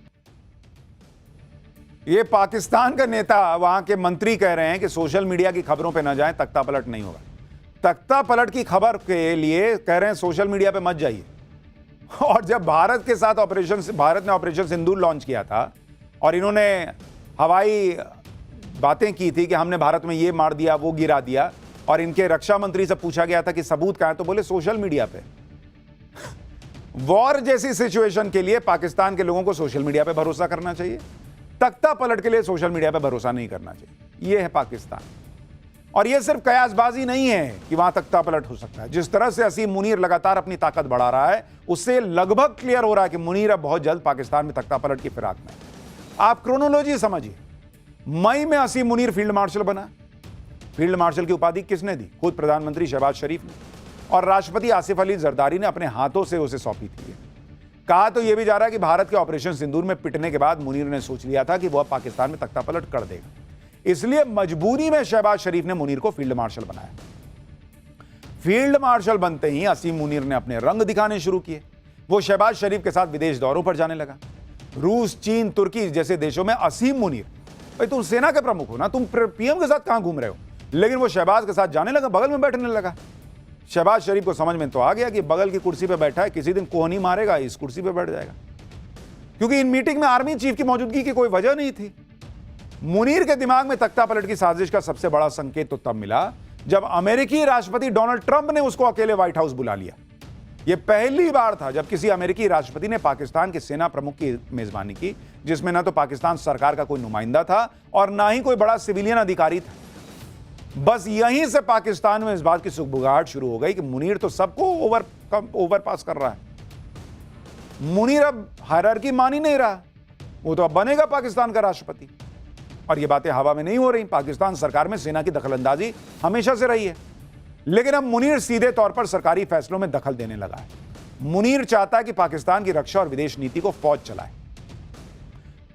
ये पाकिस्तान का नेता, वहां के मंत्री कह रहे हैं कि सोशल मीडिया की खबरों पे न जाएं, तख्ता पलट नहीं होगा। तख्ता पलट की खबर के लिए कह रहे हैं सोशल मीडिया पे मत जाइए। और जब भारत ने ऑपरेशन सिंदूर लॉन्च किया था और इन्होंने हवाई बातें की थी कि हमने भारत में ये मार दिया, वो गिरा दिया, और इनके रक्षा मंत्री से पूछा गया था कि सबूत कहां है, तो बोले सोशल मीडिया पे। वॉर जैसी सिचुएशन के लिए पाकिस्तान के लोगों को सोशल मीडिया पे भरोसा करना चाहिए, तख्ता पलट के लिए सोशल मीडिया पे भरोसा नहीं करना चाहिए। यह है पाकिस्तान। और यह सिर्फ कयासबाजी नहीं है कि वहां तख्ता पलट हो सकता है। जिस तरह से असीम मुनीर लगातार अपनी ताकत बढ़ा रहा है, उससे लगभग क्लियर हो रहा है कि मुनीर अब बहुत जल्द पाकिस्तान में तख्ता पलट की फिराक में। आप क्रोनोलॉजी समझिए। मई में असीम मुनीर फील्ड मार्शल बना। फील्ड मार्शल की उपाधि किसने दी? खुद प्रधानमंत्री शहबाज शरीफ ने, और राष्ट्रपति आसिफ अली जरदारी ने अपने हाथों से उसे सौंपी थी। कहा तो यह भी जा रहा है कि भारत के ऑपरेशन सिंदूर में पिटने के बाद मुनीर ने सोच लिया था कि वह पाकिस्तान में तख्ता पलट कर देगा, इसलिए मजबूरी में शहबाज शरीफ ने मुनीर को फील्ड मार्शल बनाया। फील्ड मार्शल बनते ही असीम मुनीर ने अपने रंग दिखाने शुरू किए। वो शहबाज शरीफ के साथ विदेश दौरों पर जाने लगा। रूस, चीन, तुर्की जैसे देशों में असीम मुनीर, भाई तुम सेना के प्रमुख हो ना, तुम पीएम के साथ कहां घूम रहे हो? लेकिन वो शहबाज के साथ जाने लगा, बगल में बैठने लगा। शहबाज शरीफ को समझ में तो आ गया कि बगल की कुर्सी पे बैठा है, किसी दिन कोहनी मारेगा, इस कुर्सी पे बैठ जाएगा, क्योंकि इन मीटिंग में आर्मी चीफ की मौजूदगी की कोई वजह नहीं थी। मुनीर के दिमाग में तख्ता पलट की साजिश का सबसे बड़ा संकेत तो तब मिला जब अमेरिकी राष्ट्रपति डोनाल्ड ट्रंप ने उसको अकेले व्हाइट हाउस बुला लिया। यह पहली बार था जब किसी अमेरिकी राष्ट्रपति ने पाकिस्तान के सेना प्रमुख की मेजबानी की, जिसमें ना तो पाकिस्तान सरकार का कोई नुमाइंदा था और ना ही कोई बड़ा सिविलियन अधिकारी था। बस यहीं से पाकिस्तान में इस बात की सुगबुगाहट शुरू हो गई कि मुनीर तो सबको ओवरपास कर रहा है। मुनीर अब हायरार्की मान ही नहीं रहा, वो तो अब बनेगा पाकिस्तान का राष्ट्रपति। और ये बातें हवा में नहीं हो रही। पाकिस्तान सरकार में सेना की दखलंदाजी हमेशा से रही है, लेकिन अब मुनीर सीधे तौर पर सरकारी फैसलों में दखल देने लगा है। मुनीर चाहता है कि पाकिस्तान की रक्षा और विदेश नीति को फौज चलाए।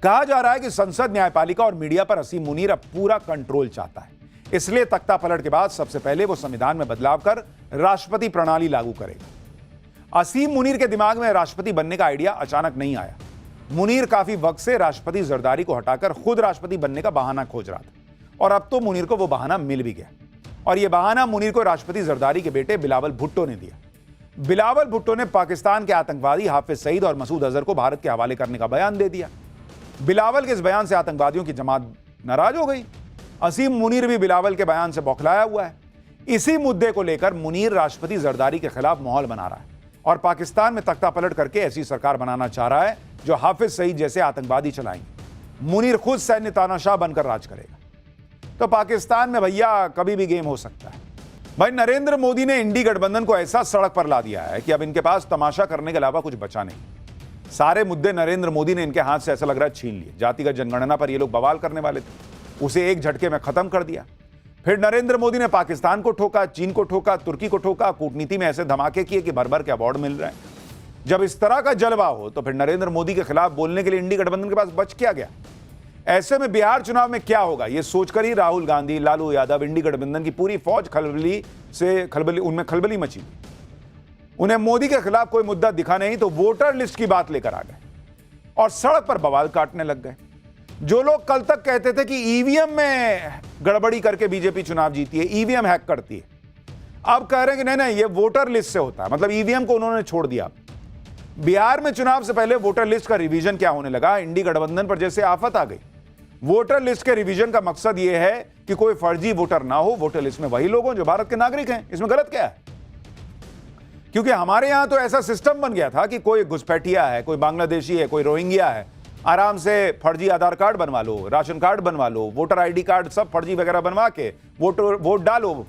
कहा जा रहा है कि संसद, न्यायपालिका और मीडिया पर असीम मुनीर अब पूरा कंट्रोल चाहता है, इसलिए तख्ता पलट के बाद सबसे पहले वो संविधान में बदलाव कर राष्ट्रपति प्रणाली लागू करेगा। असीम मुनीर के दिमाग में राष्ट्रपति बनने का आइडिया अचानक नहीं आया। मुनीर काफी वक्त से राष्ट्रपति जरदारी को हटाकर खुद राष्ट्रपति बनने का बहाना खोज रहा था, और अब तो मुनीर को वो बहाना मिल भी गया। और यह बहाना मुनीर को राष्ट्रपति जरदारी के बेटे बिलावल भुट्टो ने दिया। बिलावल भुट्टो ने पाकिस्तान के आतंकवादी हाफिज सईद और मसूद अजहर को भारत के हवाले करने का बयान दे दिया। बिलावल के इस बयान से आतंकवादियों की जमात नाराज हो गई। असीम मुनीर भी बिलावल के बयान से बौखलाया हुआ है। इसी मुद्दे को लेकर मुनीर राष्ट्रपति जरदारी के खिलाफ माहौल बना रहा है और पाकिस्तान में तख्ता पलट करके ऐसी सरकार बनाना चाह रहा है जो हाफिज सईद जैसे आतंकवादी चलाएंगे। मुनीर खुद सैन्य तानाशाह बनकर राज करेगा। तो पाकिस्तान में भैया कभी भी गेम हो सकता है। भाई नरेंद्र मोदी ने इंडी गठबंधन को ऐसा सड़क पर ला दिया है कि अब इनके पास तमाशा करने के अलावा कुछ बचा नहीं। सारे मुद्दे नरेंद्र मोदी ने इनके हाथ से ऐसा लग रहा है छीन लिए। जातिगत जनगणना पर ये लोग बवाल करने वाले थे, उसे एक झटके में खत्म कर दिया। फिर नरेंद्र मोदी ने पाकिस्तान को ठोका, चीन को ठोका, तुर्की को ठोका, कूटनीति में ऐसे धमाके किए कि भर भर के अवार्ड मिल रहे हैं। जब इस तरह का जलवा हो तो फिर नरेंद्र मोदी के खिलाफ बोलने के लिए इंडी गठबंधन के पास बच क्या गया? ऐसे में बिहार चुनाव में क्या होगा यह सोचकर ही राहुल गांधी, लालू यादव, इंडी गठबंधन की पूरी फौज उनमें खलबली मची। उन्हें मोदी के खिलाफ कोई मुद्दा दिखा नहीं तो वोटर लिस्ट की बात लेकर आ गए और सड़क पर बवाल काटने लग गए। जो लोग कल तक कहते थे कि ईवीएम में गड़बड़ी करके बीजेपी चुनाव जीती है, ईवीएम हैक करती है, अब कह रहे हैं कि नहीं ये वोटर लिस्ट से होता है। मतलब ईवीएम को उन्होंने छोड़ दिया। बिहार में चुनाव से पहले वोटर लिस्ट का रिवीजन क्या होने लगा? इंडी गठबंधन पर जैसे आफत आ गई। वोटर लिस्ट के रिवीजन का मकसद यह है कि कोई फर्जी वोटर ना हो। वोटर लिस्ट में वही लोग हों जो भारत के नागरिक हैं। इसमें गलत क्या है? क्योंकि हमारे यहां तो ऐसा सिस्टम बन गया था कि कोई घुसपैठिया है, कोई बांग्लादेशी है, कोई रोहिंग्या है, आराम से फर्जी आधार कार्ड बनवा लो, राशन कार्ड बनवा लो, वोटर आईडी कार्ड सब फर्जी वगैरह बनवा के वोट डालो।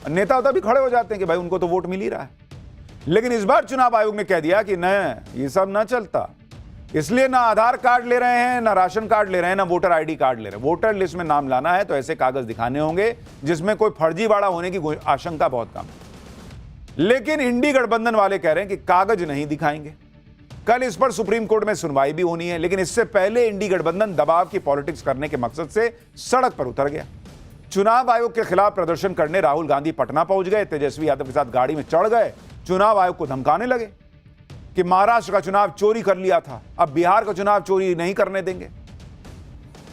नेता उता भी खड़े हो जाते हैं कि भाई उनको तो वोट मिल ही रहा है। लेकिन इस बार चुनाव आयोग ने कह दिया कि नहीं, ये सब ना चलता। इसलिए ना आधार कार्ड ले रहे हैं, ना राशन कार्ड ले रहे हैं, ना वोटर आईडी कार्ड ले रहे हैं। वोटर लिस्ट में नाम लाना है तो ऐसे कागज दिखाने होंगे जिसमें कोई फर्जीवाड़ा होने की आशंका बहुत कम है। लेकिन इंडी गठबंधन वाले कह रहे हैं कि कागज नहीं दिखाएंगे। कल इस पर सुप्रीम कोर्ट में सुनवाई भी होनी है, लेकिन इससे पहले इंडी गठबंधन दबाव की पॉलिटिक्स करने के मकसद से सड़क पर उतर गया। चुनाव आयोग के खिलाफ प्रदर्शन करने राहुल गांधी पटना पहुंच गए, तेजस्वी यादव के साथ गाड़ी में चढ़ गए, चुनाव आयोग को धमकाने लगे कि महाराष्ट्र का चुनाव चोरी कर लिया था, अब बिहार का चुनाव चोरी नहीं करने देंगे।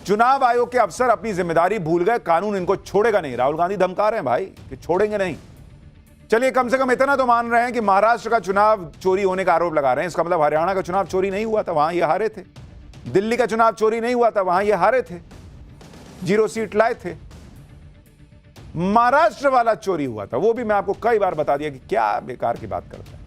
चुनाव आयोग के अफसर अपनी जिम्मेदारी भूल गए, कानून इनको छोड़ेगा नहीं। राहुल गांधी धमका रहे हैं भाई कि छोड़ेंगे नहीं। चलिए, कम से कम इतना तो मान रहे हैं कि महाराष्ट्र का चुनाव चोरी होने का आरोप लगा रहे हैं। इसका मतलब हरियाणा का चुनाव चोरी नहीं हुआ था, वहां ये हारे थे। दिल्ली का चुनाव चोरी नहीं हुआ था, वहां ये हारे थे, 0 सीट लाए थे। महाराष्ट्र वाला चोरी हुआ था, वो भी मैं आपको कई बार बता दिया कि क्या बेकार की बात करता है।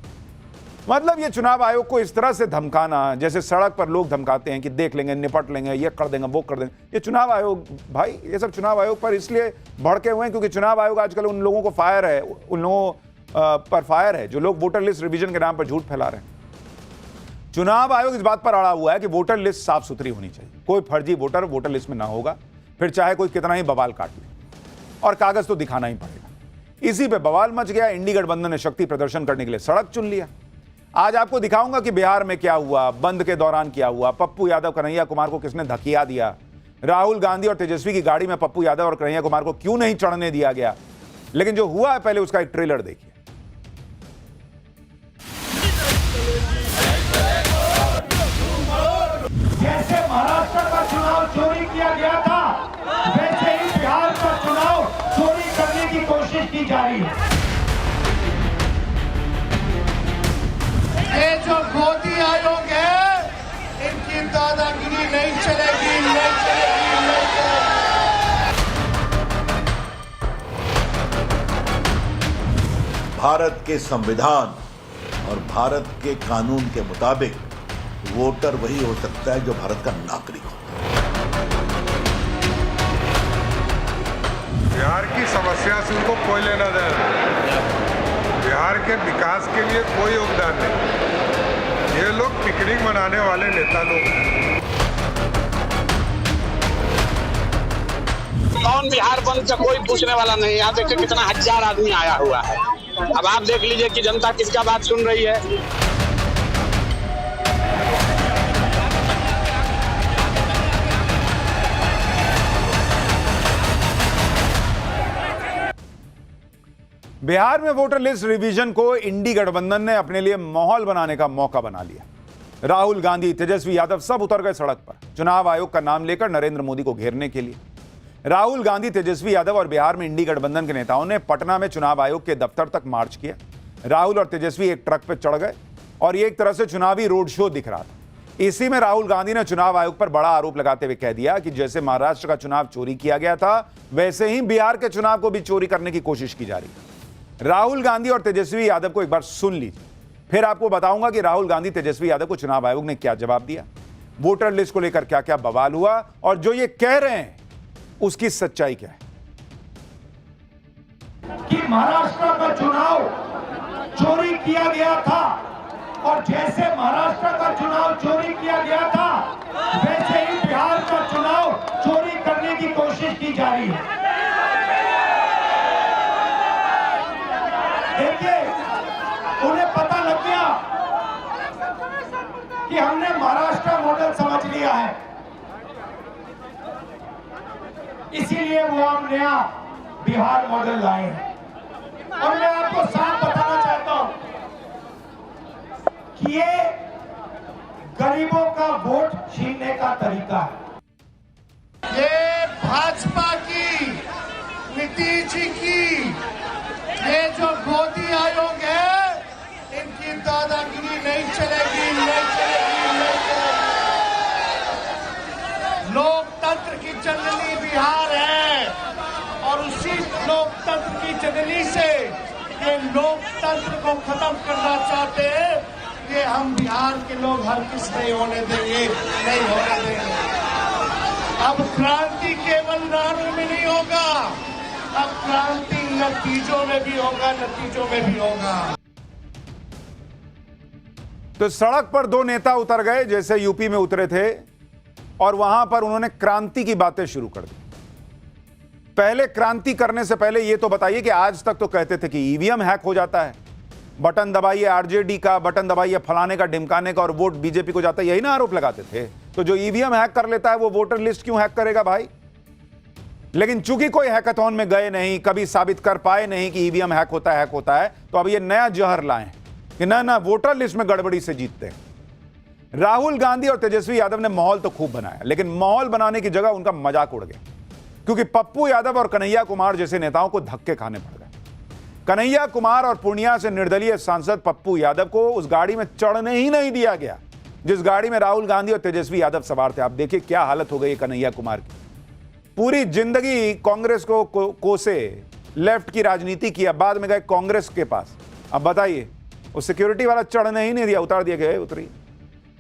मतलब ये चुनाव आयोग को इस तरह से धमकाना, जैसे सड़क पर लोग धमकाते हैं कि देख लेंगे, निपट लेंगे, ये कर देंगे, वो कर देंगे। ये चुनाव आयोग, भाई ये सब चुनाव आयोग पर इसलिए भड़के हुए हैं क्योंकि चुनाव आयोग आजकल उन लोगों को फायर है, उन लोगों पर फायर है जो लोग वोटर लिस्ट रिवीजन के नाम पर झूठ फैला रहे हैं। चुनाव आयोग इस बात पर अड़ा हुआ है कि वोटर लिस्ट साफ सुथरी होनी चाहिए, कोई फर्जी वोटर लिस्ट में ना होगा, फिर चाहे कोई कितना ही बवाल काट ले, और कागज तो दिखाना ही पड़ेगा। इसी पे बवाल मच गया। इंडी गठबंधन ने शक्ति प्रदर्शन करने के लिए सड़क चुन लिया। आज आपको दिखाऊंगा कि बिहार में क्या हुआ, बंद के दौरान क्या हुआ, पप्पू यादव कन्हैया कुमार को किसने धकिया दिया, राहुल गांधी और तेजस्वी की गाड़ी में पप्पू यादव और कन्हैया कुमार को क्यों नहीं चढ़ने दिया गया। लेकिन जो हुआ है, पहले उसका एक ट्रेलर देखिए। जैसे महाराष्ट्र का चुनाव चोरी किया गया था, वैसे ही बिहार का चुनाव चोरी करने की कोशिश की जा रही है। ये जो मोदी आयोग है, इनकी दादागिरी नहीं चलेगी, नहीं चलेगी, नहीं चलेगी। भारत के संविधान और भारत के कानून के मुताबिक वोटर वही हो सकता है जो भारत का नागरिक हो। बिहार की समस्या से उनको कोई लेना देना नहीं। बिहार के विकास के लिए कोई योगदान नहीं। ये लोग पिकनिक मनाने वाले नेता लोग हैं। कौन बिहार बंद का कोई पूछने वाला नहीं। यहाँ देखिए कितना हजार आदमी आया हुआ है। अब आप देख लीजिए कि जनता किसका बात सुन रही है। बिहार में वोटर लिस्ट रिवीजन को इंडी गठबंधन ने अपने लिए माहौल बनाने का मौका बना लिया। राहुल गांधी, तेजस्वी यादव सब उतर गए सड़क पर चुनाव आयोग का नाम लेकर नरेंद्र मोदी को घेरने के लिए। राहुल गांधी, तेजस्वी यादव और बिहार में इंडी गठबंधन के नेताओं ने पटना में चुनाव आयोग के दफ्तर तक मार्च किया। राहुल और तेजस्वी एक ट्रक पर चढ़ गए और ये एक तरह से चुनावी रोड शो दिख रहा था। इसी में राहुल गांधी ने चुनाव आयोग पर बड़ा आरोप लगाते हुए कह दिया कि जैसे महाराष्ट्र का चुनाव चोरी किया गया था, वैसे ही बिहार के चुनाव को भी चोरी करने की कोशिश की जा रही है। राहुल गांधी और तेजस्वी यादव को एक बार सुन लीजिए, फिर आपको बताऊंगा कि राहुल गांधी, तेजस्वी यादव को चुनाव आयोग ने क्या जवाब दिया, वोटर लिस्ट को लेकर क्या क्या बवाल हुआ और जो ये कह रहे हैं उसकी सच्चाई क्या है। कि महाराष्ट्र का चुनाव चोरी किया गया था और जैसे महाराष्ट्र का चुनाव चोरी किया गया था, वैसे ही बिहार का चुनाव चोरी करने की कोशिश की जा रही है। देखिए, उन्हें पता लग गया कि हमने महाराष्ट्र मॉडल समझ लिया है, इसीलिए वो हम नया बिहार मॉडल लाए हैं। और मैं आपको साफ बताना चाहता हूं कि ये गरीबों का वोट छीनने का तरीका है। ये भाजपा की, नीतीश जी की, ये जो मोदी आयोग है, इनकी दादागिरी नहीं चलेगी, नहीं चलेगी, नहीं चलेगी। लोकतंत्र की जननी बिहार है और उसी लोकतंत्र की जननी से ये लोकतंत्र को खत्म करना चाहते हैं। ये हम बिहार के लोग हरगिज नहीं होने देंगे, नहीं होने देंगे। अब क्रांति केवल नारों में नहीं होगा, अब क्रांति नतीजों में भी होगा, नतीजों में भी होगा। तो सड़क पर दो नेता उतर गए जैसे यूपी में उतरे थे और वहां पर उन्होंने क्रांति की बातें शुरू कर दी। पहले क्रांति करने से पहले ये तो बताइए कि आज तक तो कहते थे कि ईवीएम हैक हो जाता है, बटन दबाइए आरजेडी का, बटन दबाइए फलाने का, ढिमकाने का और वोट बीजेपी को जाता है, यही ना आरोप लगाते थे। तो जो ईवीएम हैक कर लेता है वो वोटर लिस्ट क्यों हैक करेगा भाई। लेकिन चूंकि कोई हैकाथॉन में गए नहीं, कभी साबित कर पाए नहीं कि ईवीएम हैक होता है, तो अब ये नया जहर लाए कि ना वोटर लिस्ट में गड़बड़ी से जीतते हैं। राहुल गांधी और तेजस्वी यादव ने माहौल तो खूब बनाया, लेकिन माहौल बनाने की जगह उनका मजाक उड़ गया, क्योंकि पप्पू यादव और कन्हैया कुमार जैसे नेताओं को धक्के खाने पड़ गए। कन्हैया कुमार और पूर्णिया से निर्दलीय सांसद पप्पू यादव को उस गाड़ी में चढ़ने ही नहीं दिया गया जिस गाड़ी में राहुल गांधी और तेजस्वी यादव सवार थे। आप देखिए क्या हालत हो गई कन्हैया कुमार की। पूरी जिंदगी कांग्रेस को कोसे, लेफ्ट की राजनीति किया, बाद में गए कांग्रेस के पास। अब बताइए, उस सिक्योरिटी वाला चढ़ने ही नहीं दिया, उतार दिया गया। उतरी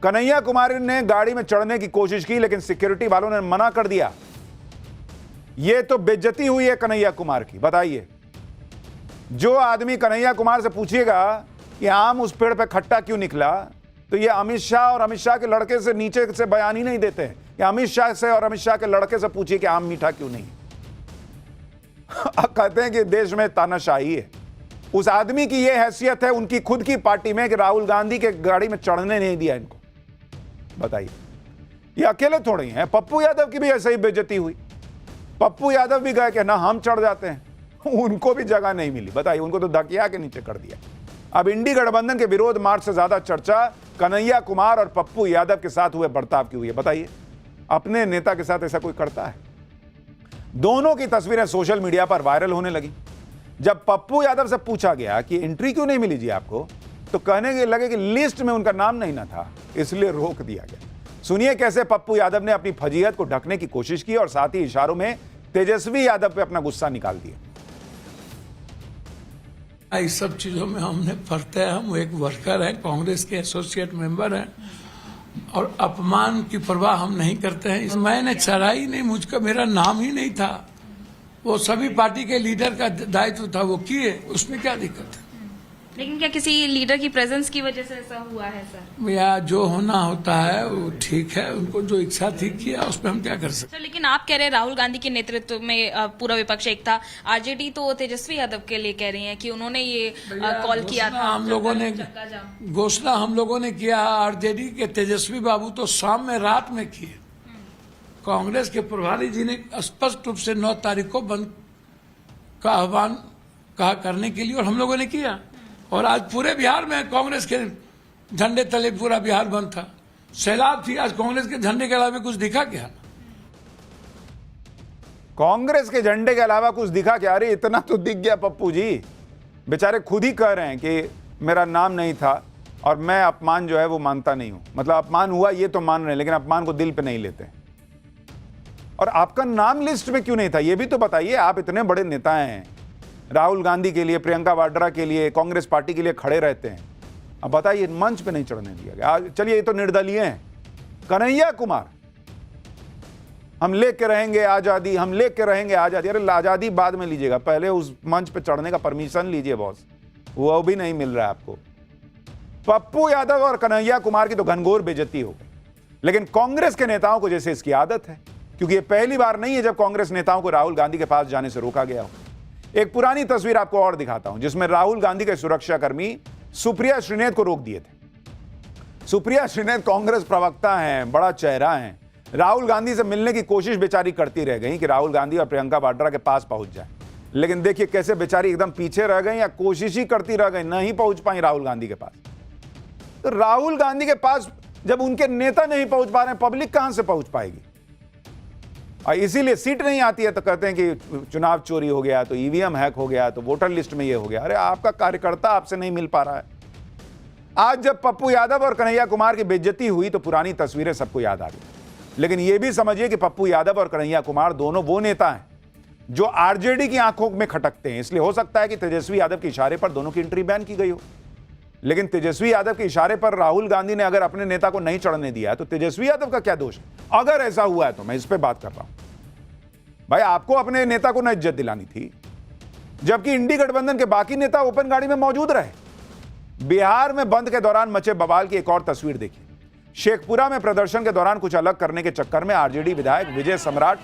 कन्हैया कुमार ने गाड़ी में चढ़ने की कोशिश की लेकिन सिक्योरिटी वालों ने मना कर दिया। यह तो बेइज्जती हुई है कन्हैया कुमार की। बताइए, जो आदमी कन्हैया कुमार से पूछिएगा कि आम उस पेड़ पे खट्टा क्यों निकला, तो ये अमित शाह और अमित शाह के लड़के से नीचे से बयान ही नहीं देते हैं। या अमित शाह से और अमित शाह के लड़के से पूछिए कि आम मीठा क्यों नहीं। कहते हैं कि देश में तानाशाही है। उस आदमी की यह हैसियत है उनकी खुद की पार्टी में कि राहुल गांधी के गाड़ी में चढ़ने नहीं दिया इनको। बताइए, ये अकेले थोड़े हैं, पप्पू यादव की भी ऐसे ही बेइज्जती हुई। पप्पू यादव भी गए कि ना हम चढ़ जाते हैं, उनको भी जगह नहीं मिली। बताइए, उनको तो धकिया के नीचे कर दिया। अब इंडी गठबंधन के विरोध मार्च से ज्यादा चर्चा कन्हैया कुमार और पप्पू यादव के साथ हुए बर्ताव की हुई है। बताइए, अपने नेता के साथ ऐसा कोई करता है? दोनों की तस्वीरें सोशल मीडिया पर वायरल होने लगी। जब पप्पू यादव से पूछा गया कि एंट्री क्यों नहीं मिली जी आपको, तो कहने के लगे कि लिस्ट में उनका नाम नहीं ना था, इसलिए रोक दिया गया। सुनिए कैसे पप्पू यादव ने अपनी फजीहत को ढकने की कोशिश की और साथ ही इशारों में तेजस्वी यादव पे अपना गुस्सा निकाल दिया। इस सब चीजों में हमने पढ़ते हैं, हम एक वर्कर हैं, कांग्रेस के एसोसिएट मेंबर हैं और अपमान की परवाह हम नहीं करते हैं। मैंने चढ़ाई नहीं, मुझका मेरा नाम ही नहीं था। वो सभी पार्टी के लीडर का दायित्व था, वो किए, उसमें क्या दिक्कत है? लेकिन क्या किसी लीडर की प्रेजेंस की वजह से ऐसा हुआ है सर? या जो होना होता है वो ठीक है, उनको जो इच्छा थी किया, उसमें हम क्या कर सकते। लेकिन आप कह रहे हैं राहुल गांधी के नेतृत्व में पूरा विपक्ष एक था। आरजेडी तो तेजस्वी यादव के लिए कह रही है कि उन्होंने ये कॉल किया था। हम लोगों ने घोषणा हम लोगों ने किया, आरजेडी के तेजस्वी बाबू तो शाम में रात में किए। कांग्रेस के प्रभारी जी ने स्पष्ट रूप से 9 तारीख को बंद का आह्वान कहा करने के लिए, और हम लोगों ने किया। और आज पूरे बिहार में कांग्रेस के झंडे तले पूरा बिहार बंद था, सैलाब थी। आज कांग्रेस के झंडे के अलावा कुछ दिखा क्या? कांग्रेस के झंडे के अलावा कुछ दिखा क्या? अरे इतना तो दिख गया पप्पू जी, बेचारे खुद ही कह रहे हैं कि मेरा नाम नहीं था और मैं अपमान जो है वो मानता नहीं हूं। मतलब अपमान हुआ ये तो मान रहे हैं, लेकिन अपमान को दिल पे नहीं लेते। और आपका नाम लिस्ट में क्यों नहीं था, ये भी तो बताइए। आप इतने बड़े नेता हैं, राहुल गांधी के लिए, प्रियंका वाड्रा के लिए, कांग्रेस पार्टी के लिए खड़े रहते हैं। अब बताइए, मंच पे नहीं चढ़ने दिया गया। चलिए, ये तो निर्दलीय हैं। कन्हैया कुमार, हम लेके रहेंगे आजादी, हम लेके रहेंगे आजादी। अरे आजादी बाद में लीजिएगा, पहले उस मंच पे चढ़ने का परमिशन लीजिए बॉस, वो भी नहीं मिल रहा है आपको। पप्पू यादव और कन्हैया कुमार की तो घनघोर बेइज्जती हो गई, लेकिन कांग्रेस के नेताओं को जैसे इसकी आदत है, क्योंकि ये पहली बार नहीं है जब कांग्रेस नेताओं को राहुल गांधी के पास जाने से रोका गया हो। एक पुरानी तस्वीर आपको और दिखाता हूं, जिसमें राहुल गांधी के सुरक्षाकर्मी सुप्रिया श्रीनेत को रोक दिए थे। सुप्रिया श्रीनेत कांग्रेस प्रवक्ता हैं, बड़ा चेहरा हैं। राहुल गांधी से मिलने की कोशिश बेचारी करती रह गई कि राहुल गांधी और प्रियंका वाड्रा के पास पहुंच जाए, लेकिन देखिए कैसे बेचारी एकदम पीछे रह गई, या कोशिश ही करती रह गई, नहीं पहुंच पाई राहुल गांधी के पास। तो राहुल गांधी के पास जब उनके नेता नहीं पहुंच पा रहे हैं, पब्लिक कहां से पहुंच पाएगी? और इसीलिए सीट नहीं आती है तो कहते हैं कि चुनाव चोरी हो गया, तो ईवीएम हैक हो गया, तो वोटर लिस्ट में ये हो गया। अरे आपका कार्यकर्ता आपसे नहीं मिल पा रहा है। आज जब पप्पू यादव और कन्हैया कुमार की बेइज्जती हुई तो पुरानी तस्वीरें सबको याद आ गई, लेकिन यह भी समझिए कि पप्पू यादव और कन्हैया कुमार दोनों वो नेता हैं जो आरजेडी की आंखों में खटकते हैं। इसलिए हो सकता है कि तेजस्वी यादव के इशारे पर दोनों की एंट्री बैन की गई हो, लेकिन तेजस्वी यादव के इशारे पर राहुल गांधी ने अगर अपने नेता को नहीं चढ़ने दिया तो तेजस्वी यादव का क्या दोष है? अगर ऐसा हुआ है तो मैं इस पे बात कर रहा हूं। भाई, आपको अपने नेता को न इज्जत दिलानी थी, जबकि इंडी गठबंधन के बाकी नेता ओपन गाड़ी में मौजूद रहे। बिहार में बंद के दौरान मचे बवाल की एक और तस्वीर देखिए। शेखपुरा में प्रदर्शन के दौरान कुछ अलग करने के चक्कर में आरजेडी विधायक विजय सम्राट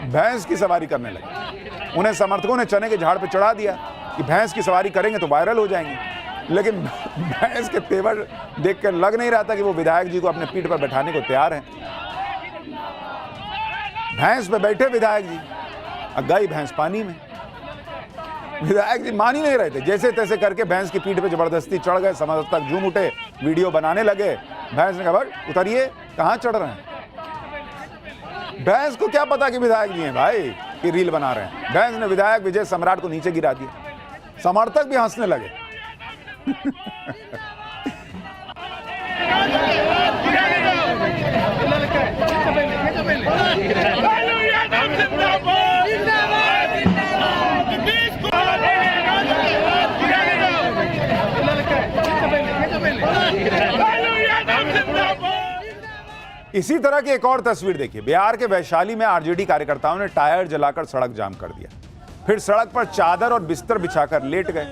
भैंस की सवारी करने लगे। उन्हें समर्थकों ने चने के झाड़ पर चढ़ा दिया कि भैंस की सवारी करेंगे तो वायरल हो जाएंगे, लेकिन भैंस के तेवर देखकर लग नहीं रहा था कि वो विधायक जी को अपने पीठ पर बैठाने को तैयार हैं। भैंस पे बैठे विधायक जी, गई भैंस पानी में। विधायक जी मान ही नहीं रहे थे, जैसे तैसे करके भैंस की पीठ पे जबरदस्ती चढ़ गए। समर्थक झूम उठे, वीडियो बनाने लगे। भैंस ने कहा, भाई उतरिए, कहां चढ़ रहे हैं? भैंस को क्या पता कि विधायक जी हैं भाई, कि रील बना रहे हैं। भैंस ने विधायक विजय सम्राट को नीचे गिरा दिया। समर्थक भी हंसने लगे। इसी तरह की एक और तस्वीर देखिए। बिहार के वैशाली में आरजेडी कार्यकर्ताओं ने टायर जलाकर सड़क जाम कर दिया, फिर सड़क पर चादर और बिस्तर बिछाकर लेट गए।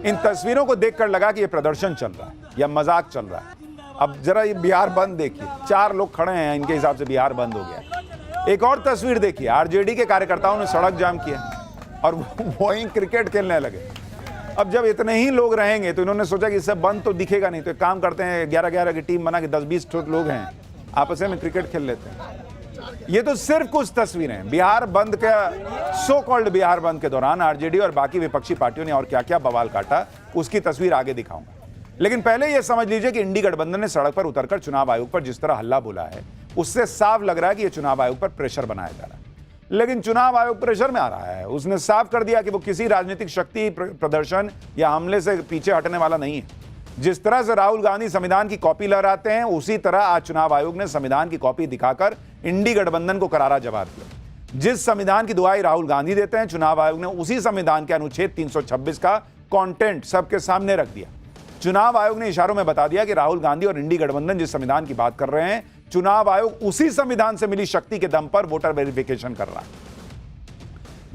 इन तस्वीरों को देखकर लगा कि यह प्रदर्शन चल रहा है या मजाक चल रहा है। अब जरा ये बिहार बंद देखिए, 4 लोग खड़े हैं, इनके हिसाब से बिहार बंद हो गया। एक और तस्वीर देखिए, आरजेडी के कार्यकर्ताओं ने सड़क जाम किया और वहीं क्रिकेट खेलने लगे। अब जब इतने ही लोग रहेंगे तो इन्होंने सोचा कि इससे बंद तो दिखेगा नहीं, तो एक काम करते हैं, 11-11 की टीम बना के 10-20 लोग हैं, आपस में क्रिकेट खेल लेते हैं। ये तो सिर्फ कुछ तस्वीरें हैं। बिहार बंद का, सो कॉल्ड बिहार बंद के दौरान आरजेडी और बाकी विपक्षी पार्टियों ने और क्या क्या बवाल काटा, उसकी तस्वीर आगे दिखाऊंगा। लेकिन पहले यह समझ लीजिए कि इंडी गठबंधन ने सड़क पर उतरकर चुनाव आयोग पर जिस तरह हल्ला बोला है, उससे साफ लग रहा है कि यह चुनाव आयोग पर प्रेशर बनाया जा रहा है। लेकिन चुनाव आयोग प्रेशर में आ रहा है। उसने साफ कर दिया कि वो किसी राजनीतिक शक्ति, प्रदर्शन या हमले से पीछे हटने वाला नहीं है। जिस तरह से राहुल गांधी संविधान की कॉपी लहराते हैं, उसी तरह आज चुनाव आयोग ने संविधान की कॉपी दिखाकर इंडी गठबंधन को करारा जवाब दिया। जिस संविधान की दुहाई राहुल गांधी देते हैं, चुनाव आयोग ने उसी संविधान के अनुच्छेद 326 का कंटेंट सबके सामने रख दिया। चुनाव आयोग ने इशारों में बता दिया कि राहुल गांधी और इंडी गठबंधन जिस संविधान की बात कर रहे हैं, चुनाव आयोग उसी संविधान से मिली शक्ति के दम पर वोटर वेरिफिकेशन कर रहा है।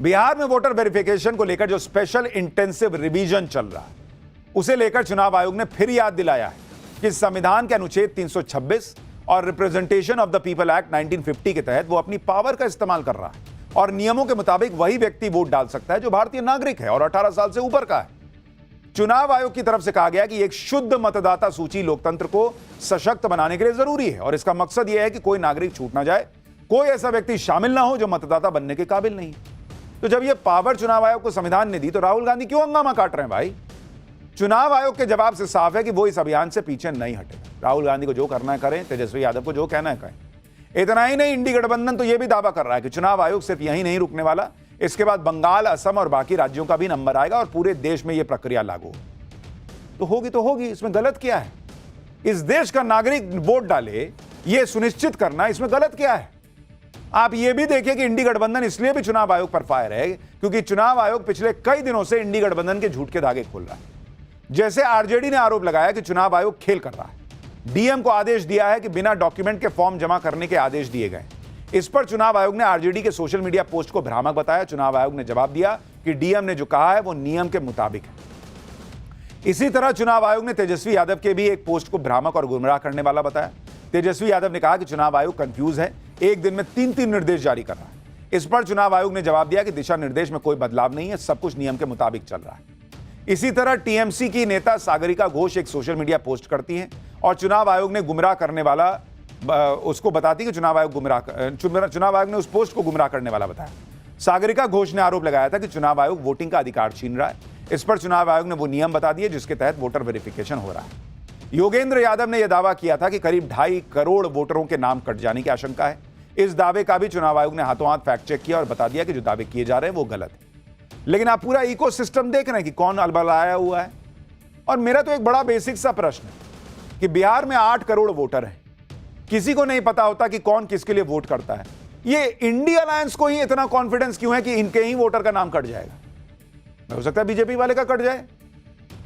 बिहार में वोटर वेरिफिकेशन को लेकर जो स्पेशल इंटेंसिव रिवीजन चल रहा है, उसे लेकर चुनाव आयोग ने फिर याद दिलाया है कि संविधान के अनुच्छेद 326 और representation of the people act 1950 के तहत वो अपनी पावर का इस्तेमाल कर रहा है और नियमों के मुताबिक वही व्यक्ति वोट डाल सकता है जो भारतीय नागरिक है और 18 साल से ऊपर का है। चुनाव आयोग की तरफ से कहा गया कि एक शुद्ध मतदाता सूची लोकतंत्र को सशक्त बनाने के लिए जरूरी है और इसका मकसद यह है कि कोई नागरिक छूट ना जाए, कोई ऐसा व्यक्ति शामिल ना हो जो मतदाता बनने के काबिल नहीं है। तो जब यह पावर चुनाव आयोग को संविधान ने दी, तो राहुल गांधी क्यों हंगामा काट रहे हैं भाई? चुनाव आयोग के जवाब से साफ है कि वो इस अभियान से पीछे नहीं हटेगा। राहुल गांधी को जो करना है करें, तेजस्वी यादव को जो कहना है कहें। इतना ही नहीं, इंडी गठबंधन तो यह भी दावा कर रहा है कि चुनाव आयोग सिर्फ यहीं नहीं रुकने वाला, इसके बाद बंगाल, असम और बाकी राज्यों का भी नंबर आएगा और पूरे देश में यह प्रक्रिया लागू तो होगी। इसमें गलत क्या है? इस देश का नागरिक वोट डाले, यह सुनिश्चित करना, इसमें गलत क्या है? आप यह भी देखिए कि इंडी गठबंधन इसलिए भी चुनाव आयोग पर फायर है क्योंकि चुनाव आयोग पिछले कई दिनों से इंडी गठबंधन के झूठ के धागे खोल रहा है। जैसे आरजेडी ने आरोप लगाया कि चुनाव आयोग खेल कर रहा है, डीएम को आदेश दिया है कि बिना डॉक्यूमेंट के फॉर्म जमा करने के आदेश दिए गए। इस पर चुनाव आयोग ने आरजेडी के सोशल मीडिया पोस्ट को भ्रामक बताया। चुनाव आयोग ने जवाब दिया कि डीएम ने जो कहा है वो नियम के मुताबिक है। इसी तरह चुनाव आयोग ने तेजस्वी यादव के भी एक पोस्ट को भ्रामक और गुमराह करने वाला बताया। तेजस्वी यादव ने कहा कि चुनाव आयोग कंफ्यूज है, एक दिन में 3-3 निर्देश जारी कर रहा है। इस पर चुनाव आयोग ने जवाब दिया कि दिशा निर्देश में कोई बदलाव नहीं है, सब कुछ नियम के मुताबिक चल रहा है। इसी तरह टीएमसी की नेता सागरिका घोष एक सोशल मीडिया पोस्ट करती हैं और चुनाव आयोग ने गुमराह करने वाला उसको बताती कि चुनाव आयोग ने उस पोस्ट को गुमराह करने वाला बताया। सागरिका घोष ने आरोप लगाया था कि चुनाव आयोग वोटिंग का अधिकार छीन रहा है। इस पर चुनाव आयोग ने वो नियम बता दिए जिसके तहत वोटर वेरिफिकेशन हो रहा है। योगेंद्र यादव ने यह दावा किया था कि करीब 2.5 करोड़ वोटरों के नाम कट जाने की आशंका है। इस दावे का भी चुनाव आयोग ने हाथों हाथ फैक्ट चेक किया और बता दिया कि जो दावे किए जा रहे हैं वो गलत है। लेकिन आप पूरा इकोसिस्टम देख रहे हैं कि कौन अलबलाया हुआ है। और मेरा तो एक बड़ा बेसिक सा प्रश्न है कि बिहार में 8 करोड़ वोटर हैं, किसी को नहीं पता होता कि कौन किसके लिए वोट करता है। ये इंडी अलायंस को ही इतना कॉन्फिडेंस क्यों है कि इनके ही वोटर का नाम कट जाएगा? हो सकता है बीजेपी वाले का कट जाए,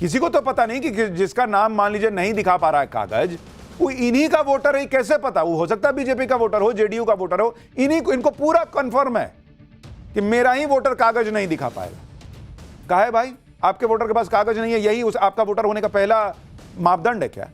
किसी को तो पता नहीं कि जिसका नाम मान लीजिए नहीं दिखा पा रहा है कागज, वो इन्हीं का वोटर है। कैसे पता? वो हो सकता है बीजेपी का वोटर हो, जेडीयू का वोटर हो, इनको पूरा कंफर्म है कि मेरा ही वोटर कागज नहीं दिखा पाएगा। कहा है भाई आपके वोटर के पास कागज नहीं है, यही आपका वोटर होने का पहला मापदंड है क्या?